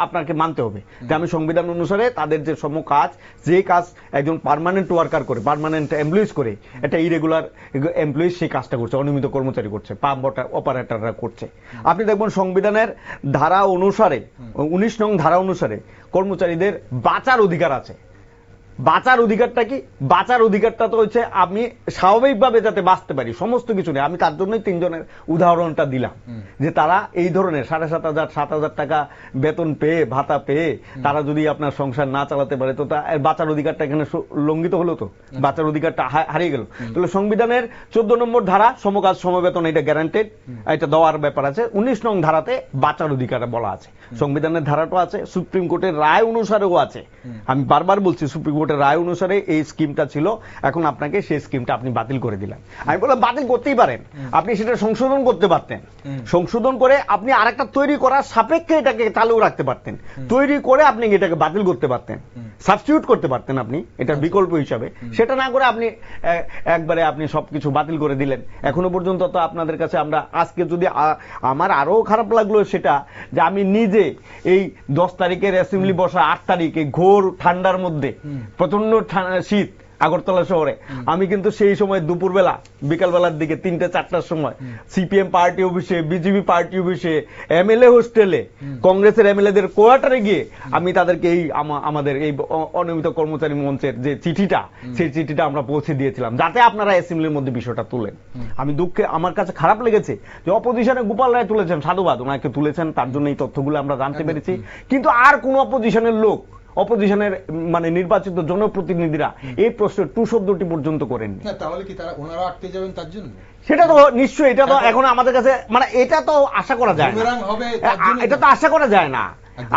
আপনাকে মানতে হবে যে আমি সংবিধান অনুসারে তাদের যে সমকাজ, যে কাজ একজন পার্মানেন্ট ওয়ার্কার করে, পার্মানেন্ট এমপ্লয়িজ করে, একটা ইরেগুলার এমপ্লয়িজ সেই কাজটা করছে, অনিয়মিত কর্মচারী করছে, পাম্প অপারেটররা করছে। আপনি দেখবেন সংবিধানের ধারা অনুসারে 19 নং ধারা অনুসারে কর্মচারীদের বাঁচার অধিকার আছে, বাঁচার অধিকারটা কি? বাঁচার অধিকারটা তো হচ্ছে আমি স্বাভাবিকভাবে যাতে বাঁচতে পারি, সমস্ত কিছু নেই। আমি তার জন্যই 3 জনের উদাহরণটা দিলাম, যে তারা এই ধরনের 7,500 7,000 টাকা বেতন পেয়ে, ভাতা পেয়ে তারা যদি আপনার সংসার না চালাতে পারে, তো বাঁচার অধিকারটা এখানে লঙ্ঘিত হলো, তো বাঁচার অধিকারটা হারিয়ে গেল। তাহলে সংবিধানের 14 নম্বর ধারা সমকাজ সমবেতন, এটা গ্যারান্টেড, এটা দেওয়ার ব্যাপার আছে। 19 নং ধারাতে বাঁচার অধিকার বলা আছে, সংবিধানের ধারাটা আছে, সুপ্রিম কোর্টের রায় অনুসারেও আছে। আমি বারবার বলছি, সুপ্রিম কোর্টের রায় অনুসারে এই স্কিমটা ছিল, এখন আপনাকে সেই স্কিমটা আপনি বাতিল করে দিলেন। আমি বললাম বাতিল করতেই পারেন, আপনি সেটা সংশোধন করতে পারতেন, সংশোধন করে আপনি আরেকটা তৈরি করার সাপেক্ষে এটাকে চালু রাখতে পারতেন, তৈরি করে আপনি এটাকে বাতিল করতে পারতেন, সাবস্টিটিউট করতে পারতেন আপনি এটার বিকল্প হিসাবে। সেটা না করে আপনি একবারে আপনি সবকিছু বাতিল করে দিলেন। এখনো পর্যন্ত তো আপনাদের কাছে আমরা আজকে যদি আমার আরো খারাপ লাগলো সেটা, যে আমি নিজে এই 10 তারিখের অ্যাসেম্বলি বসা 8 তারিখে ঘোর ঠান্ডার মধ্যে, প্রচন্ড শীত আগরতলা শহরে, আমি কিন্তু সেই সময় দুপুরবেলা বিকালবেলার দিকে 3-4টার সময় সিপিএম পার্টি অফিসে, বিজেপি পার্টি অফিসে, এমএলএ হোস্টেলে, কংগ্রেসের এমএলএদের কোয়ার্টারে গিয়ে আমি তাদেরকে এই আমাদের এই অনিয়মিত কর্মচারী মঞ্চের যে চিঠিটা, সেই চিঠিটা আমরা পৌঁছে দিয়েছিলাম, যাতে আপনারা অ্যাসেম্বলির মধ্যে বিষয়টা তুলেন। আমি দুঃখে, আমার কাছে খারাপ লেগেছে যে অপোজিশনে গোপাল রায় তুলেছেন, সাধুবাদ, ওনাকে তুলেছেন, তার জন্য এই তথ্যগুলো আমরা জানতে পেরেছি। কিন্তু আর কোন অপোজিশনের লোক, অপোজিশনের মানে নির্বাচিত জনপ্রতিনিধিরা এই প্রশ্নের টু শব্দটি পর্যন্ত করেননি। তাহলে কি তারা ওনারা আটকে যাবেন তার জন্য? সেটা তো নিশ্চয়ই, এটা তো এখন আমাদের কাছে মানে এটা তো আশা করা যায় না, এটা তো আশা করা যায় না।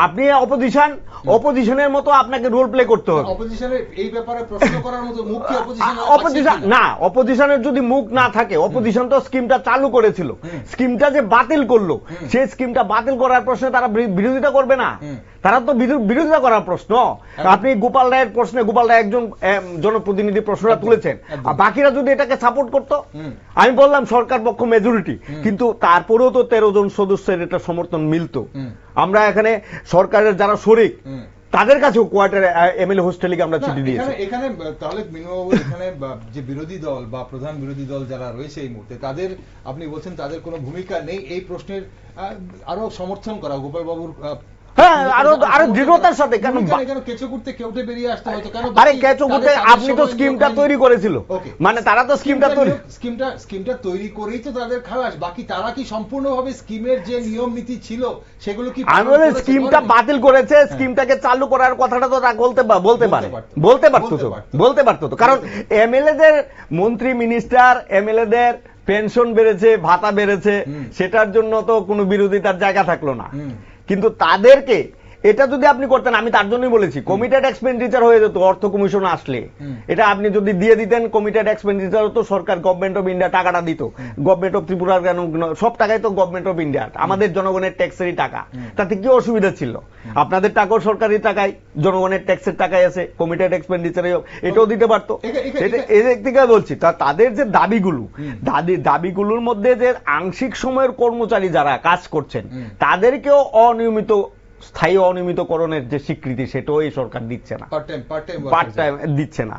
আপনি অপোজিশনের মতো আপনাকে রোল প্লে করতে হবে। অপোজিশনের এই ব্যাপারে প্রশ্ন করার মতো মুখ কি অপোজিশন না, অপোজিশনের যদি মুখ না থাকে, অপোজিশন তো স্কিমটা চালু করেছিল, স্কিমটা যে বাতিল করলো, সেই স্কিমটা বাতিল করার প্রশ্নে তারা বিরোধিতা করবে না? তারা তো বিরোধিতা করার প্রশ্ন। আপনি গোপাল রায়ের প্রশ্নে, গোপাল রায় একজন জনপ্রতিনিধি প্রশ্নটা তুলেছেন, বাকিরা যদি এটাকে সাপোর্ট করতো, আমি বললাম সরকার পক্ষ মেজরিটি, কিন্তু তারপরেও তো 13 জন সদস্যের এটা সমর্থন মিলতো। আমরা এখানে সরকারের যারা শরিক তাদের কাছেও কোয়ার্টারে এমএলএ হোস্টেলে আমরা চিঠি দিয়েছি। এখানে তাহলে মিনুবাবু, এখানে যে বিরোধী দল বা প্রধান বিরোধী দল যারা রয়েছে এই মুহূর্তে, তাদের আপনি বলছেন তাদের কোনো ভূমিকা নেই এই প্রশ্নের আরো সমর্থন করা গোপাল বাবুর? হ্যাঁ, আরো দৃঢ়তার সাথে। কেন কেঁচো করতে কেউটে বেরিয়ে আসতে হয়তো? কেন? আরে কেঁচো করতে আপনি তো স্কিমটা তৈরি করেছিল, মানে তারা তো স্কিমটা তৈরি করেই তো তাদের খালাস। বাকি তারা কি সম্পূর্ণভাবে স্কিমের যে নিয়ম নীতি ছিল সেগুলো কি? আমি বলি স্কিমটা বাতিল করেছে, স্কিমটাকে চালু করার কথাটা তো বলতে পারতো তো, কারণ এমএলএদের, মন্ত্রী মিনিস্টার এমএলএদের পেনশন বেড়েছে, ভাতা বেড়েছে, সেটার জন্য তো কোনো বিরোধিতার জায়গা থাকলো না। কিন্তু তাদেরকে এটা যদি আপনি করতেন, আমি তার জন্যই বলেছি কমিটেড এক্সপেন্ডিচার হয়ে যেত। অর্থ কমিশন আসলে এটা আপনি যদি দিয়ে দিতেন, কমিটেড এক্সপেন্ডিচার তো সরকার, গভর্নমেন্ট অফ ইন্ডিয়া টাকাটা দিত, গভর্নমেন্ট অফ ত্রিপুরার কেন, সব টাকাই তো গভর্নমেন্ট অফ ইন্ডিয়া, আমাদের জনগণের ট্যাক্সেরই টাকা, তাতে কি অসুবিধা ছিল? আপনাদের টাকাও সরকারি টাকায়, জনগণের ট্যাক্সের টাকায় আছে, কমিটেড এক্সপেন্ডিচারে এটাও দিতে পারতো। এদিক থেকে বলছি, তাদের যে দাবিগুলোর মধ্যে যে আংশিক সময়ের কর্মচারী যারা কাজ করছেন তাদেরকেও অনিয়মিত, স্থায়ী অনিয়মিতকরণের যে স্বীকৃতি, সেটাও এই সরকার দিচ্ছে না, পার্ট টাইম দিচ্ছে না।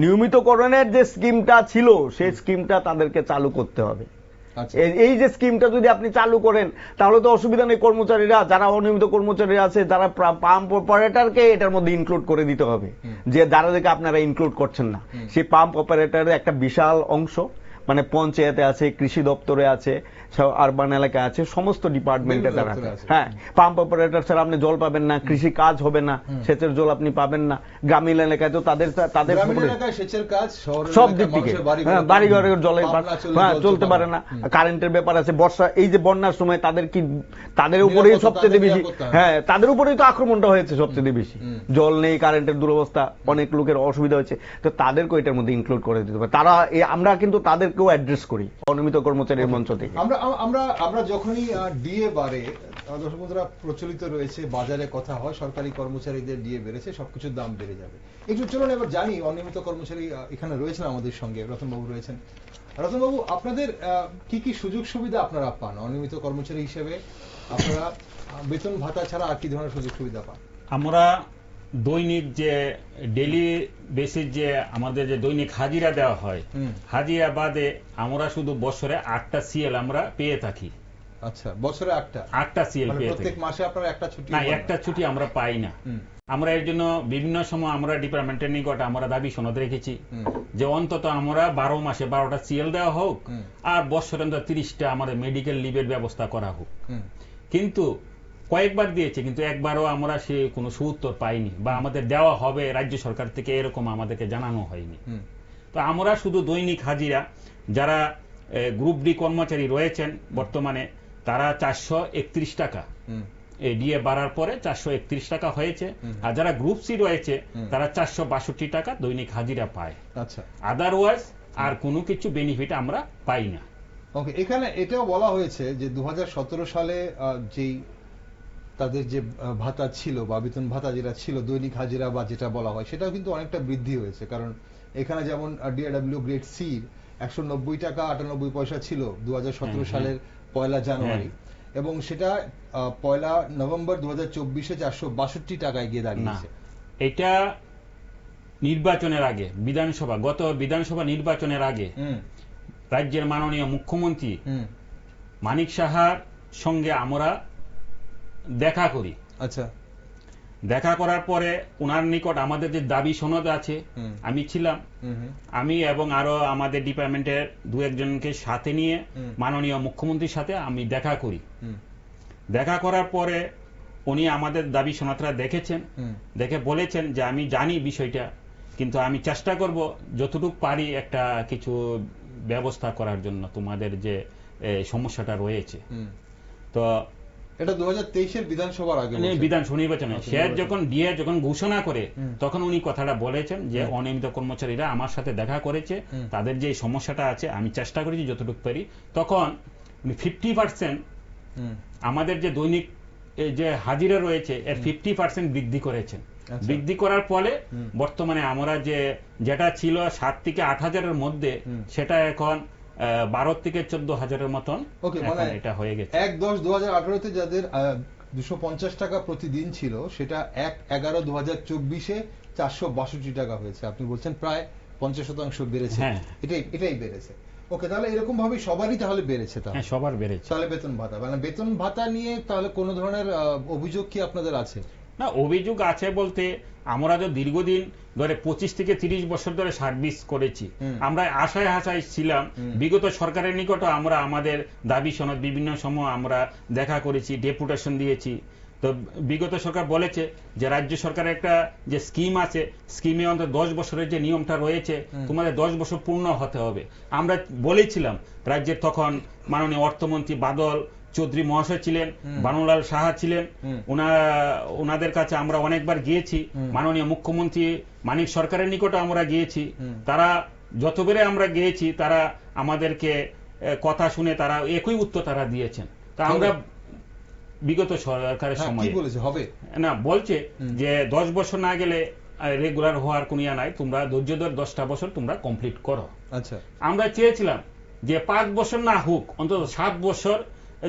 নিয়মিতকরণের যে স্কিমটা ছিল সেই স্কিমটা তাদেরকে চালু করতে হবে। এই যে স্কিমটা যদি আপনি চালু করেন তাহলে তো অসুবিধা নেই। কর্মচারীরা যারা অনিয়মিত কর্মচারী আছে, যারা পাম্প অপারেটরকে এটার মধ্যে ইনক্লুড করে দিতে হবে, যে যাদেরকে আপনারা ইনক্লুড করছেন না, সেই পাম্প অপারেটরের একটা বিশাল অংশ মানে পঞ্চায়েতে আছে, কৃষি দপ্তরে আছে, আরবান এলাকায় আছে, সমস্ত ডিপার্টমেন্টে তারা আছে। হ্যাঁ, পাম্প অপারেটর ছাড়া আপনি জল পাবেন না, কৃষি কাজ হবে না, সেচের জল আপনি পাবেন না। গ্রামীণ এলাকায় তো তাদের সব দিক থেকে বাড়ি ঘরের জলে চলতে পারে না, কারেন্টের ব্যাপার আছে। বর্ষা, এই যে বন্যার সময় তাদের উপরেই সবচেয়ে বেশি, হ্যাঁ তাদের উপরেই তো আক্রমণটা হয়েছে সবচেয়ে বেশি। জল নেই, কারেন্টের দুরবস্থা, অনেক লোকের অসুবিধা হয়েছে, তো তাদেরকেও এটার মধ্যে ইনক্লুড করে দিতে হবে। তারা, আমরা কিন্তু তাদেরকেও অ্যাড্রেস করি অনিয়মিত কর্মচারীর মঞ্চ থেকে। আমরা যখনই ডিএ বাড়ে, দর্শক বন্ধুরা, প্রচলিত রয়েছে, বাজারে কথা হয় সরকারি কর্মচারীদের ডিএ বেড়েছে, সবকিছুর দাম বেড়ে যাবে। একটু চলুন এবার জানি, অনিয়মিত কর্মচারী এখানে রয়েছেন আমাদের সঙ্গে, রতনবাবু রয়েছেন। রতনবাবু, আপনাদের কি কি সুযোগ সুবিধা আপনারা পান অনিয়মিত কর্মচারী হিসেবে? আপনারা বেতন ভাতা ছাড়া আর কি ধরনের সুযোগ সুবিধা পান? আমরা দৈনিক যে ডেইলি বেসিস যে আমাদের যে দৈনিক হাজিরা দেওয়া হয়, হাজিরা বাদে আমরা শুধু বছরে 8টা সিএল আমরা পেয়ে থাকি। আচ্ছা, বছরে 8টা সিএল পেয়ে থাকি। প্রত্যেক মাসে আপনারা একটা ছুটি? না, একটা ছুটি আমরা পাই না। আমরা এর জন্য বিভিন্ন সময় আমরা ডিপার্টমেন্টের নিকট আমরা দাবি সনদ রেখেছি যে অন্তত আমরা 12 মাসে 12টা সিএল দেওয়া হোক আর বছরে 30টা আমাদের মেডিকেল লিভের ব্যবস্থা করা হোক। কিন্তু কয়েকবার দিয়েছে, কিন্তু একবারও আমরা সে কোনো সুউত্তর পাইনি বা আমাদের দেওয়া হবে রাজ্য সরকার থেকে এরকম আমাদেরকে জানানো হয়নি। তো আমরা শুধু দৈনিক হাজিরা যারা গ্রুপ ডি কর্মচারী রয়েছেন বর্তমানে তারা 431 টাকা, ডিএ বাড়ার পরে 431 টাকা হয়েছে, আর যারা গ্রুপ সি রয়েছে তারা 462 টাকা দৈনিক হাজিরা পায়। আচ্ছা, আদারওয়াইজ আর কোনো কিছু বেনিফিট আমরা পাই না। ওকে, এখানে এটাও বলা হয়েছে যে 2017 সালে যেই তাদের যে ভাতা ছিল বা বেতন ভাতা যেটা ছিল দৈনিক হাজিরা বা যেটা বলা হয় সেটাও কিন্তু অনেকটা বৃদ্ধি হয়েছে। কারণ এখানে যেমন ডিআরডব্লিউ গ্রেড সি 190 টাকা 98 পয়সা ছিল 2017 সালের 1 জানুয়ারি, এবং সেটা 1 নভেম্বর 2024-এ 462 টাকায় গিয়ে দাঁড়িয়েছে। এটা নির্বাচনের আগে গত বিধানসভা নির্বাচনের আগে রাজ্যের মাননীয় মুখ্যমন্ত্রী মানিক সাহার সঙ্গে আমরা দেখা করি। আচ্ছা, দেখা করার পরে ওনার নিকট আমাদের যে দাবি সনদ আছে, আমি ছিলাম, আমি এবং আরো আমাদের ডিপার্টমেন্টের 2-1 জনকে সাথে নিয়ে মাননীয় মুখ্যমন্ত্রীর সাথে আমি দেখা করি। দেখা করার পরে উনি আমাদের দাবি সনদটা দেখেছেন, দেখে বলেছেন যে আমি জানি বিষয়টা, কিন্তু আমি চেষ্টা করব যতটুকু পারি একটা কিছু ব্যবস্থা করার জন্য তোমাদের যে সমস্যাটা রয়েছে। তো এটা 2023-এর বিধানসভার আগে, বিধানসভা নির্বাচনে শেয়ার যখন দিয়ে যখন ঘোষণা করে তখন উনি কথাটা বলেছেন যে অনিয়মিত কর্মচারীরা আমার সাথে দেখা করেছে, তাদের যে সমস্যাটা আছে আমি চেষ্টা করেছি যতটুকু পারি। তখন উনি 50% আমাদের যে দৈনিক যে হাজিরা রয়েছে এর 50% বৃদ্ধি করেছেন। বৃদ্ধি করার ফলে বর্তমানে আমরা যেটা ছিল 7 থেকে 8 হাজারের মধ্যে সেটা এখন 12 থেকে 14 হাজারের মতন এটা হয়ে গেছে। 1/10/2018-তে যাদের 250 টাকা প্রতিদিন ছিল সেটা 1/11/2024-এ 462 টাকা হয়েছে। আপনি বলছেন প্রায় 50% বেড়েছে। এটাই বেড়েছে। ওকে, তাহলে এরকম ভাবে সবারই তাহলে বেড়েছে। হ্যাঁ, সবার বেড়েছে। তাহলে বেতন ভাতা, মানে বেতন ভাতা নিয়ে তাহলে কোন ধরনের অভিযোগ কি আপনাদের আছে? না, অভিযোগ আছে বলতে আমরা যে দীর্ঘদিন ধরে 25 থেকে 30 বছর ধরে সার্ভিস করেছি, আমরা আশায় ছিলাম বিগত সরকারের নিকটও আমরা আমাদের দাবি সনদ বিভিন্ন সময় আমরা দেখা করেছি, ডেপুটেশন দিয়েছি। তো বিগত সরকার বলেছে যে রাজ্য সরকারের একটা যে স্কিম আছে, স্কিমে অন্তত 10 বছরের যে নিয়মটা রয়েছে তোমাদের 10 বছর পূর্ণ হতে হবে। আমরা বলেছিলাম, রাজ্যের তখন মাননীয় অর্থমন্ত্রী বাদল চৌধুরী মহাশয় ছিলেন, বানুলাল সাহা ছিলেন, ওনাদের কাছে আমরা অনেকবার গিয়েছি, মাননীয় মুখ্যমন্ত্রী মানিক সরকারের নিকটে আমরা গিয়েছি। তারা যতবারে আমরা গিয়েছি তারা আমাদেরকে কথা শুনে তারা একই উত্তর তারা দিয়েছেন। তা আমরা বিগত সরকারের সময় না বলছে যে 10 বছর না গেলে রেগুলার হওয়ার কোনো ইয়া নাই, তোমরা ধৈর্য ধরে 10টা বছর তোমরা কমপ্লিট করো। আচ্ছা, আমরা চেয়েছিলাম যে 5 বছর না হোক অন্তত 7 বছর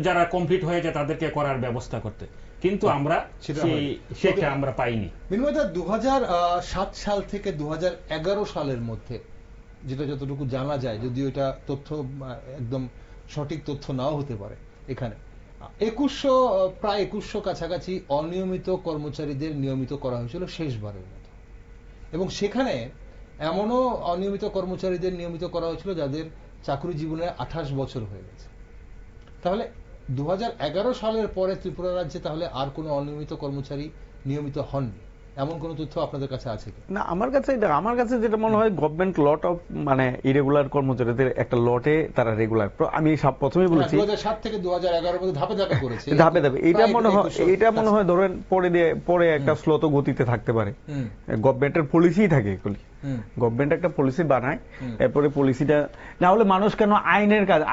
যারা কমপ্লিট হয়েছে তাদেরকে করার ব্যবস্থা করতে, কিন্তু আমরা সেটা আমরা পাইনি। বিনিময়দা 2007 সাল থেকে 2011 সালের মধ্যে যেটা যতটুকু জানা যায়, যদিও এটা তথ্য একদম সঠিক তথ্য নাও হতে পারে, এখানে প্রায় 2100 কাছাকাছি অনিয়মিত কর্মচারীদের নিয়মিত করা হয়েছিল শেষবারের মতো, এবং সেখানে এমনও অনিয়মিত কর্মচারীদের নিয়মিত করা হয়েছিল যাদের চাকরি জীবনে 28 বছর হয়ে গেছে। তাহলে 2011 সালের পরে ত্রিপুরা রাজ্যে তাহলে আর কোনো অনিয়মিত কর্মচারী নিয়মিত হননি, এমন কোন তথ্য আপনাদের কাছে আছে কি? না, আমার কাছে যেটা মনে হয় গভর্নমেন্ট লট অফ মানে ইরেগুলার কর্মচারীদের একটা লটে তারা রেগুলার, আমি প্রথমেই বলেছি 2007 থেকে 2011 মধ্যে ধাপে ধাপে করেছে, ধাপে এটা মনে হয় ধরেন পরে একটা স্লোত গতিতে থাকতে পারে। গভর্নমেন্টের পলিসি থাকে, গভর্নমেন্ট একটা পলিসি বানায়, এরপরে পলিসিটা না হলে মানুষ কেন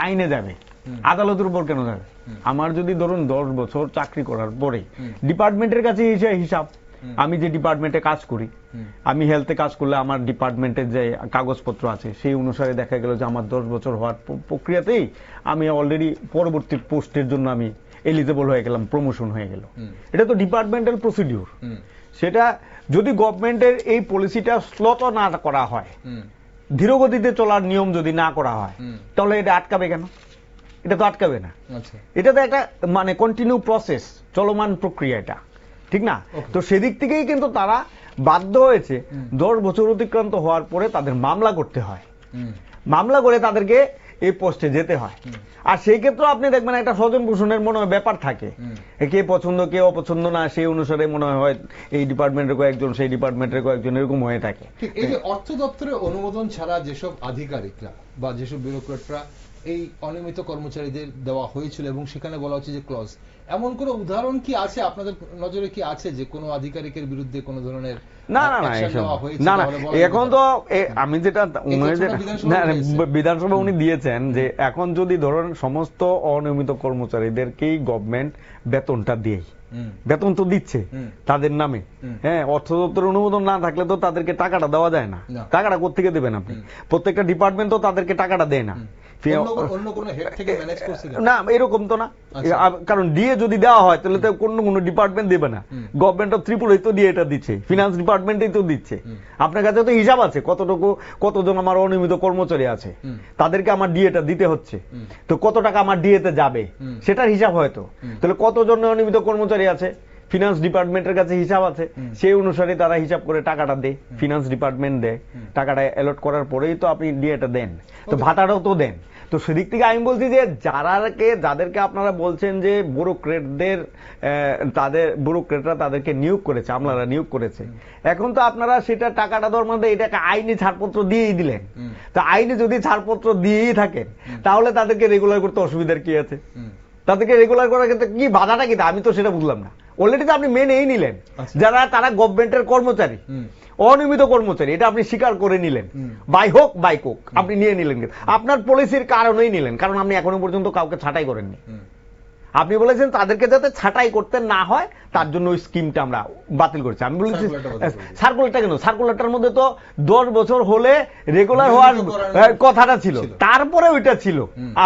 আইনে যাবে, আদালতের উপর কেন যাবে? আমার যদি ধরুন 10 বছর চাকরি করার পরে ডিপার্টমেন্টের কাছে হিসাব, আমি যে ডিপার্টমেন্টে কাজ করি, আমি হেলথে কাজ করলে আমার ডিপার্টমেন্টের যে কাগজপত্র আছে সেই অনুসারে দেখা গেল যে আমার 10 বছর হওয়ার প্রক্রিয়াতেই আমি অলরেডি পরবর্তী পোস্টের জন্য আমি এলিজিবল হয়ে গেলাম, প্রমোশন হয়ে গেল। এটা তো ডিপার্টমেন্টাল প্রসিডিউর। সেটা যদি গভর্নমেন্টের এই পলিসিটা স্লত না করা হয়, ধীরগতিতে চলার নিয়ম যদি না করা হয়, তাহলে এটা আটকাবে কেন? এটা তো আটকাবে না। এটা তো একটা মানে কন্টিনিউ প্রসেস, চলমান প্রক্রিয়া এটা, ঠিক না? তো সেদিক থেকেই কিন্তু তারা বাধ্য হয়েছে 10 বছর অতিক্রান্ত হওয়ার পরে তাদের মামলা করতে হয়, মামলা করে তাদেরকে এই পোস্টে যেতে হয়। আর সেই ক্ষেত্রে আপনি দেখবেন একটা স্বজন পোষণের মনে হয় ব্যাপার থাকে, কে পছন্দ কে অপছন্দ না সেই অনুসারে মনে হয় এই ডিপার্টমেন্টের কয়েকজন সেই ডিপার্টমেন্টের কয়েকজন এরকম হয়ে থাকে। এই যে অর্থ দপ্তরের অনুমোদন ছাড়া যেসব আধিকারিকরা বা যেসব ব্যুরোক্রেটরা এই অনিয়মিত কর্মচারীদের দেওয়া হয়েছিল এবং সেখানে বলা হচ্ছে যে ক্লজ, এমন কোন উদাহরণ কি আছে আপনাদের নজরে, কি আছে যে কোনো আধিকারিকের বিরুদ্ধে কোনো ধরনের না না না না না এখন তো আমি যেটা বিধানসভা উনি দিয়েছেন যে এখন যদি ধরেন সমস্ত অনিয়মিত কর্মচারীদেরকেই গভর্নমেন্ট বেতনটা দিয়ে, বেতন তো দিচ্ছে তাদের নামে, হ্যাঁ, অর্থ দপ্তরের অনুমোদন না থাকলে তো তাদেরকে টাকাটা দেওয়া যায় না। টাকাটা কোত্থেকে দেবেন আপনি? প্রত্যেকটা ডিপার্টমেন্ট তো তাদেরকে টাকাটা দেয় না। না এরকম তো না, কারণ ডিএ যদি দেওয়া হয় তাহলে তো কোন ডিপার্টমেন্ট দেবে না, গভর্নমেন্ট অফ ত্রিপুরাই তো দিয়ে এটা দিচ্ছে, ফিনান্স ডিপার্টমেন্টই তো দিচ্ছে। আপনার কাছে তো হিসাব আছে কতটুকু কতজন আমার অনিয়মিত কর্মচারী আছে, তাদেরকে আমার ডিএটা দিতে হচ্ছে, তো কত টাকা আমার ডিএতে যাবে সেটার হিসাব হয়তো, তাহলে কতজন অনিয়মিত কর্মচারী আছে ফিনান্স ডিপার্টমেন্টের কাছে হিসাব আছে, সেই অনুসারে তারা হিসাব করে টাকাটা দেয়, ফিনান্স ডিপার্টমেন্ট দেয়, টাকাটা অ্যালট করার পরেই তো আপনি ডিএটা দেন, তো ভাতাটাও তো দেন। তো সেদিক থেকে আমি বলছি যে যাদেরকে আপনারা বলছেন যে ব্যুরোক্রেটদের তাদের ব্যুরোক্রেটরা তাদেরকে নিয়োগ করেছে, আমলারা নিয়োগ করেছে, এখন তো আপনারা সেটা টাকাটা দেওয়ার মধ্যে এটাকে আইনি ছাড়পত্র দিয়েই দিলেন। তো আইনি যদি ছাড়পত্র দিয়েই থাকেন তাহলে তাদেরকে রেগুলার করতে অসুবিধার কি আছে? তাদেরকে রেগুলার করার ক্ষেত্রে কি বাধাটা কি? আমি তো সেটা বুঝলাম না। অলরেডি তো আপনি মেনেই নিলেন যারা তারা গভর্নমেন্টের কর্মচারী, অনিয়মিত কর্মচারী, এটা আপনি স্বীকার করে নিলেন, বাই হোক বাই কোক আপনি নিয়ে নিলেন, আপনার পলিসির কারণেই নিলেন, কারণ আপনি এখনো পর্যন্ত কাউকে ছাঁটাই করেননি। আপনি বলেছেন তাদেরকে যাতে ছাঁটাই করতে না হয় তার জন্য ওই স্কিমটা আমরা বাতিল করেছি। আমি বলেছি সার্কুলারটা কেন? সার্কুলারটার মধ্যে তো 10 বছর হলে রেগুলার হওয়ার কথাটা ছিল, তারপরে ওইটা ছিল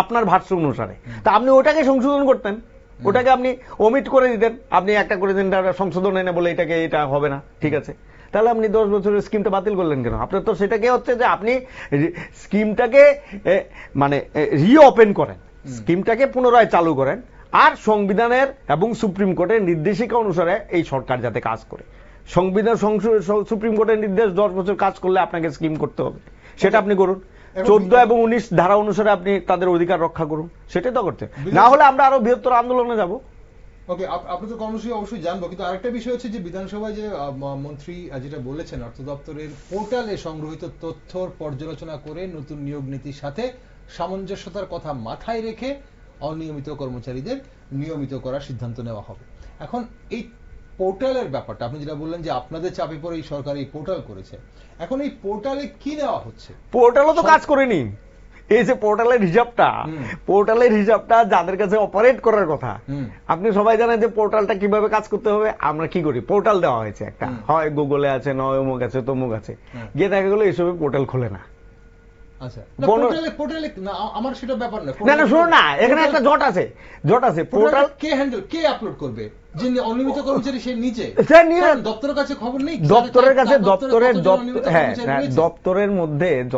আপনার ভাষ্য অনুসারে, তা আপনি ওটাকে সংশোধন করতেন, ওটাকে আপনি ওমিট করে দিতেন, আপনি একটা করে দিন সংশোধন এনে বলে এটাকে এটা হবে না, ঠিক আছে, তাহলে আপনি 10 বছরের স্কিমটা বাতিল করলেন কেন? আপনার তো সেটাকে হচ্ছে যে আপনি স্কিমটাকে মানে রিওপেন করেন, স্কিমটাকে পুনরায় চালু করেন, আর সংবিধানের এবং সুপ্রিম কোর্টের নির্দেশিকা অনুসারে এই সরকার যাতে কাজ করে, সংবিধান সুপ্রিম কোর্টের নির্দেশ 10 বছর কাজ করলে আপনাকে স্কিম করতে হবে, সেটা আপনি করুন। 14 এবং 19 ধারা অনুসারে আপনি তাদের অধিকার রক্ষা করুন, সেটাই তো করছে, না হলে আমরা আরো বৃহত্তর আন্দোলনে যাব। ওকে, আপনাদের কর্মসূচি অবশ্যই জানবো, কিন্তু আরেকটা বিষয় হচ্ছে যে বিধানসভায় যে মন্ত্রী যেটা বলেছেন অর্থ দপ্তরের পোর্টালে সংগ্রহীত তথ্যর পর্যালোচনা করে নতুন নিয়োগ নীতির সাথে সামঞ্জস্যতার কথা মাথায় রেখে অনিয়মিত কর্মচারীদের নিয়মিত করার সিদ্ধান্ত নেওয়া হবে। এখন এই পোর্টালের ব্যাপারটা আপনি যেটা বললেন যে আপনাদের চাপে পড়ে এই সরকার এই পোর্টাল করেছে, এখন এই পোর্টালে কি নেওয়া হচ্ছে? পোর্টালও তো কাজ করেনি। এই যে পোর্টালের হিসাবটা যাদের কাছে অপারেট করার কথা, আপনি সবাই জানেন যে পোর্টালটা কিভাবে কাজ করতে হবে। আমরা কি করি, পোর্টাল দেওয়া হয়েছে একটা, হয় গুগলে আছে, নয় অমুক আছে, তমুক আছে, গিয়ে দেখা গেল এসবে পোর্টাল খোলে না। আচ্ছা, পোর্টালে আমার সেটা ব্যাপার না, না শুনুন না, এখানে একটা জট আছে। পোর্টাল কে হ্যান্ডেল, কে আপলোড করবে? যে অনিয়মিত কর্মচারী সে নিজে, দপ্তরের কাছে খবর নেই, দপ্তরের কাছে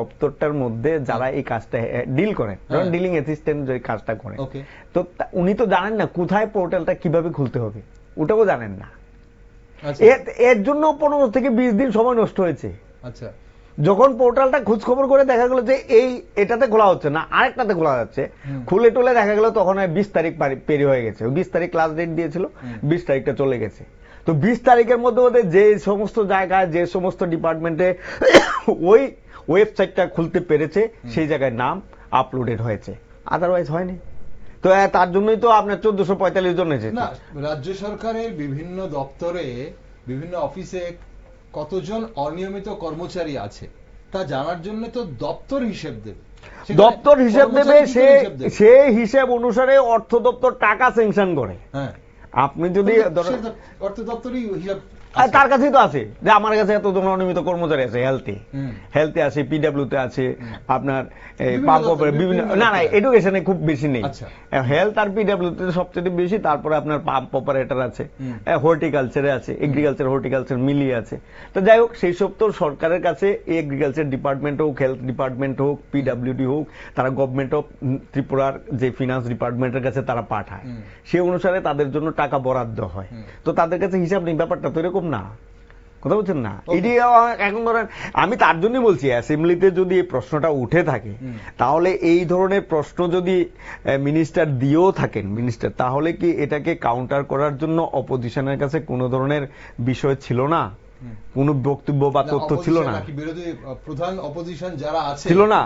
দপ্তরটার মধ্যে যারা এই কাজটা ডিল করেন, যেমন ডিলিং অ্যাসিস্ট্যান্ট যে কাজটা করেন, তো উনি তো জানেন না কোথায় পোর্টালটা কিভাবে খুলতে হবে, ওটাও জানেন না। এর জন্য 15 থেকে 20 দিন সময় নষ্ট হয়েছে। আচ্ছা, যখন পোর্টালটা খোঁজ খবর করে দেখা গেল যে এটাতে খোলা হচ্ছে না, আরেকটাতে খোলা যাচ্ছে, খুলে টুলে দেখা গেল তখন 20 তারিখ পেরি হয়ে গেছে, 20 তারিখ লাস্ট ডেট দিয়েছিল, 20 তারিখটা চলে গেছে। তো 20 তারিখের মধ্যে যে সমস্ত জায়গায় যে সমস্ত ডিপার্টমেন্টে ওই ওয়েবসাইটটা খুলতে পেরেছে সেই জায়গায় নাম আপলোডেড হয়েছে, আদারওয়াইজ হয়নি। তো তার জন্যই তো আপনার 1445 জন এসেছে। না, রাজ্য সরকারের বিভিন্ন দপ্তরে বিভিন্ন অফিসে কতজন অনিয়মিত কর্মচারী আছে তা জানার জন্য তো দপ্তর হিসেব দেবে, সেই হিসেব অনুসারে অর্থ দপ্তর টাকা স্যাংশন করে। হ্যাঁ, আপনি যদি অর্থ দপ্তরই হিসাব তার কাছেই তো আছে যে আমার কাছে এত অনিয়মিত কর্মচারী আছে, হেলথে আছে, পিডব্লিউতে আছে, আপনার বিভিন্ন, না না এডুকেশনে খুব বেশি নেই, হেলথ আর পিডব্লিউতে সবচেয়ে বেশি, তারপরে আপনার পাম্প অপারেটর আছে, হর্টিকালচারে আছে, এগ্রিকালচার হর্টিকালচার মিলিয়ে আছে। তো যাই হোক, সেই সব তো সরকারের কাছে এগ্রিকালচার ডিপার্টমেন্ট হোক, হেলথ ডিপার্টমেন্ট হোক, পিডব্লিউডি হোক, তারা গভর্নমেন্ট অফ ত্রিপুরার যে ফিনান্স ডিপার্টমেন্টের কাছে তারা পাঠায়, সেই অনুসারে তাদের জন্য টাকা বরাদ্দ হয়। তো তাদের কাছে হিসাব নেই, ব্যাপারটা তো এরকম না, কথা বলছেন না? এটি এখন ধরেন, আমি তার জন্যই বলছি অ্যাসেম্বলিতে যদি এই প্রশ্নটা উঠে থাকে, তাহলে এই ধরনের প্রশ্ন যদি মিনিস্টার দিয়েও থাকেন মিনিস্টার, তাহলে কি এটাকে কাউন্টার করার জন্য অপোজিশনের কাছে কোনো ধরনের বিষয় ছিল না, কোন বক্তব্য বা তথ্য ছিল না? বিরোধী প্রধান অপোজিশন যারা আছে ছিল না,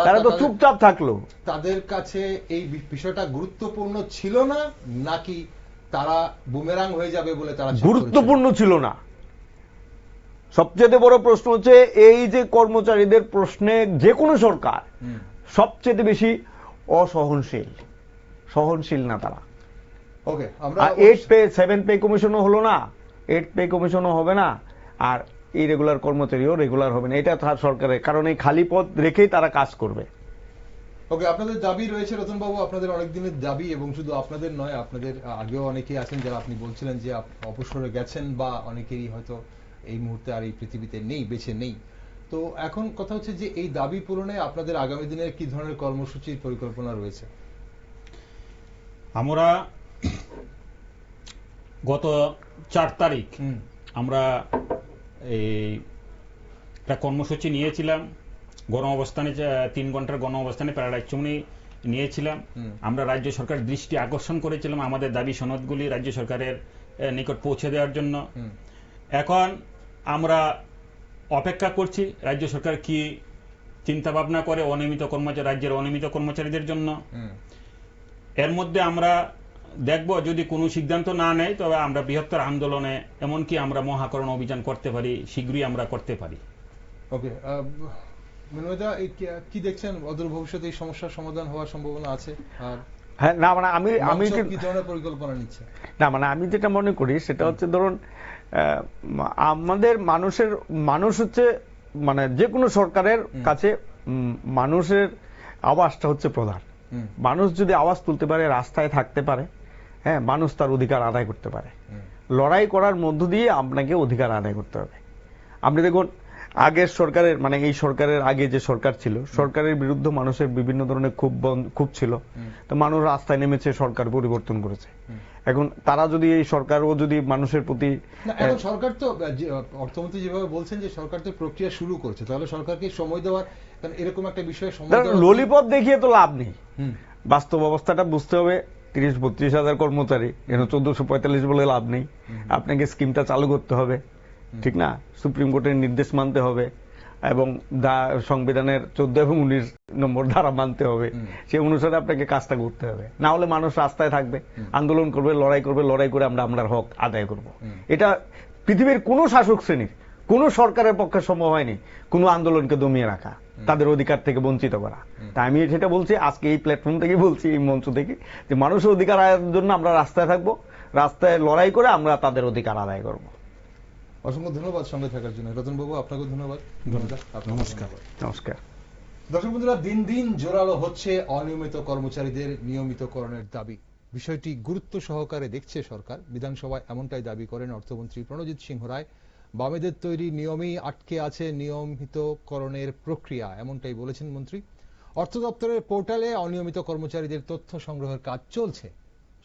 তারা তো চুপচাপ থাকলো। তাদের কাছে এই বিষয়টা গুরুত্বপূর্ণ ছিল না, নাকি তারা বুমেরাং হয়ে যাবে বলে তারা? গুরুত্বপূর্ণ ছিল না। সবচেয়ে বড় প্রশ্ন হচ্ছে এই যে কর্মচারীদের প্রশ্নে যে কোনো সরকার সবচেয়ে বেশি সহনশীল না তারা। ওকে, আমরা 8 পে 7 পে কমিশনও হলো না, 8 পে কমিশনও হবে না, আর এই রেগুলার কর্মচারীও রেগুলার হবে না, এটা তার সরকারের, কারণ এই খালি পদ রেখেই তারা কাজ করবে। ওকে, আপনাদের দাবি রয়েছে রতন বাবু, আপনাদের অনেক দিনের দাবি, এবং শুধু আপনাদের নয়, আপনাদের আগেও অনেকেই আছেন যারা আপনি বলছিলেন যে অবসরে গেছেন, বা অনেকেরই হয়তো এই মুহূর্তে আর এই পৃথিবীতে নেই, বেঁচে নেই। তো এখন কথা হচ্ছে যে এই দাবি পূরণে আপনাদের আগামী দিনের কি ধরনের কর্মসূচির পরিকল্পনা রয়েছে? আমরা গত 4 তারিখ আমরা এই একটা কর্মসূচি নিয়েছিলাম, গণ অবস্থানে 3 ঘন্টার গণ অবস্থানে প্যারাডাইস চুমনি নিয়েছিলাম। আমরা রাজ্য সরকার দৃষ্টি আকর্ষণ করেছিলাম আমাদের দাবি সনদগুলি রাজ্য সরকারের নিকট পৌঁছে দেওয়ার জন্য। এখন আমরা অপেক্ষা করছি রাজ্য সরকার কি চিন্তা ভাবনা করে অনিয়মিত কর্মচারী, রাজ্যের অনিয়মিত কর্মচারীদের জন্য। এর মধ্যে আমরা দেখব, যদি কোনো সিদ্ধান্ত না নেয় তবে আমরা বৃহত্তর আন্দোলনে, এমনকি আমরা মহাকরণ অভিযান করতে পারি, শীঘ্রই আমরা করতে পারি। ওকে, মনোজদা কি দেখছেন অদূর ভবিষ্যতে এই সমস্যার সমাধান হওয়ার সম্ভাবনা আছে? আর হ্যাঁ, না মানে আমি কি ধরনের পরিকল্পনা নিচ্ছে? না মানে আমি যেটা মনে করি সেটা হচ্ছে, ধরুন আমাদের মানুষ হচ্ছে, মানে যে কোনো সরকারের কাছে মানুষের আওয়াজটা হচ্ছে প্রধান। মানুষ যদি আওয়াজ তুলতে পারে, রাস্তায় থাকতে পারে, হ্যাঁ, মানুষ তার অধিকার আদায় করতে পারে। লড়াই করার মধ্য দিয়ে আপনাকে অধিকার আদায় করতে হবে। আপনি দেখুন, আগের সরকারের, মানে এই সরকারের আগে যে সরকার ছিল, সরকারের বিরুদ্ধে মানুষের বিভিন্ন ধরনের ক্ষোভ ছিল, তো মানুষ রাস্তায় নেমেছে, সরকার পরিবর্তন করেছে। এখন তারা যদি, এই সরকারও যদি মানুষের প্রতি, এখন সরকার তো, অর্থমন্ত্রী যেভাবে বলছেন যে সরকার তো প্রক্রিয়া শুরু করছে, তাহলে সরকারকে সময় দেওয়ার, এরকম একটা বিষয়ে সময় দেওয়া, ললিপপ দেখিয়ে তো লাভ নেই। বাস্তব অবস্থাটা বুঝতে হবে। 30-32 হাজার কর্মচারী, 1445 বলে লাভ নেই। আপনাকে স্কিমটা চালু করতে হবে, ঠিক না? সুপ্রিম কোর্টের নির্দেশ মানতে হবে, এবং সংবিধানের 14 এবং 19 নম্বর ধারা মানতে হবে। সেই অনুসারে আপনাকে কাজটা করতে হবে, না হলে মানুষ রাস্তায় থাকবে, আন্দোলন করবে, লড়াই করে আমরা হক আদায় করব। এটা পৃথিবীর কোন শাসক শ্রেণীর, কোন সরকারের পক্ষে সম্ভব হয়নি কোন আন্দোলনকে দমিয়ে রাখা, তাদের অধিকার থেকে বঞ্চিত করা। তাই আমি সেটা বলছি, আজকে এই প্ল্যাটফর্ম থেকে বলছি, এই মঞ্চ থেকে, যে মানুষের অধিকার আদায়ের জন্য আমরা রাস্তায় থাকবো, রাস্তায় লড়াই করে আমরা তাদের অধিকার আদায় করব। অসংখ্য ধন্যবাদ সঙ্গে থাকার জন্য রতন বাবু, আপনাকেও ধন্যবাদ। নমস্কার। নমস্কার। দর্শক বন্ধুরা, দিন দিন জোরালো হচ্ছে অনিয়মিত কর্মচারীদের নিয়মিতকরণের দাবি। বিষয়টি গুরুত্ব সহকারে দেখছে সরকার। বিধানসভায় এমনটাই দাবি করেন অর্থমন্ত্রী প্রণজিৎ সিংহ রায়। বামেদের তৈরি নিয়মেই আটকে আছে নিয়মিতকরণের প্রক্রিয়া, এমনটাই বলেছেন মন্ত্রী। অর্থ দপ্তরের পোর্টালে অনিয়মিত কর্মচারীদের তথ্য সংগ্রহের কাজ চলছে।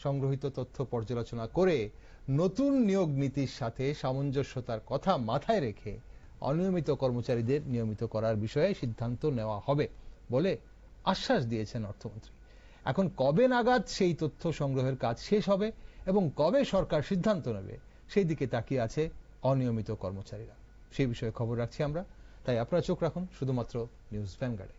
সংগ্রহিত তথ্য পর্যালোচনা করে নতুন নিয়োগ নীতির সাথে সামঞ্জস্যতার কথা মাথায় রেখে অনিয়মিত কর্মচারীদের নিয়মিত করার বিষয়ে সিদ্ধান্ত নেওয়া হবে বলে আশ্বাস দিয়েছেন অর্থমন্ত্রী। এখন কবে নাগাদ সেই তথ্য সংগ্রহের কাজ শেষ হবে এবং কবে সরকার সিদ্ধান্ত নেবে, সেই দিকে তাকিয়ে আছে অনিয়মিত কর্মচারীরা। সেই বিষয়ে খবর রাখছি আমরা, তাই আপনারা চোখ রাখুন শুধুমাত্র নিউজ ভ্যানগার্ডে।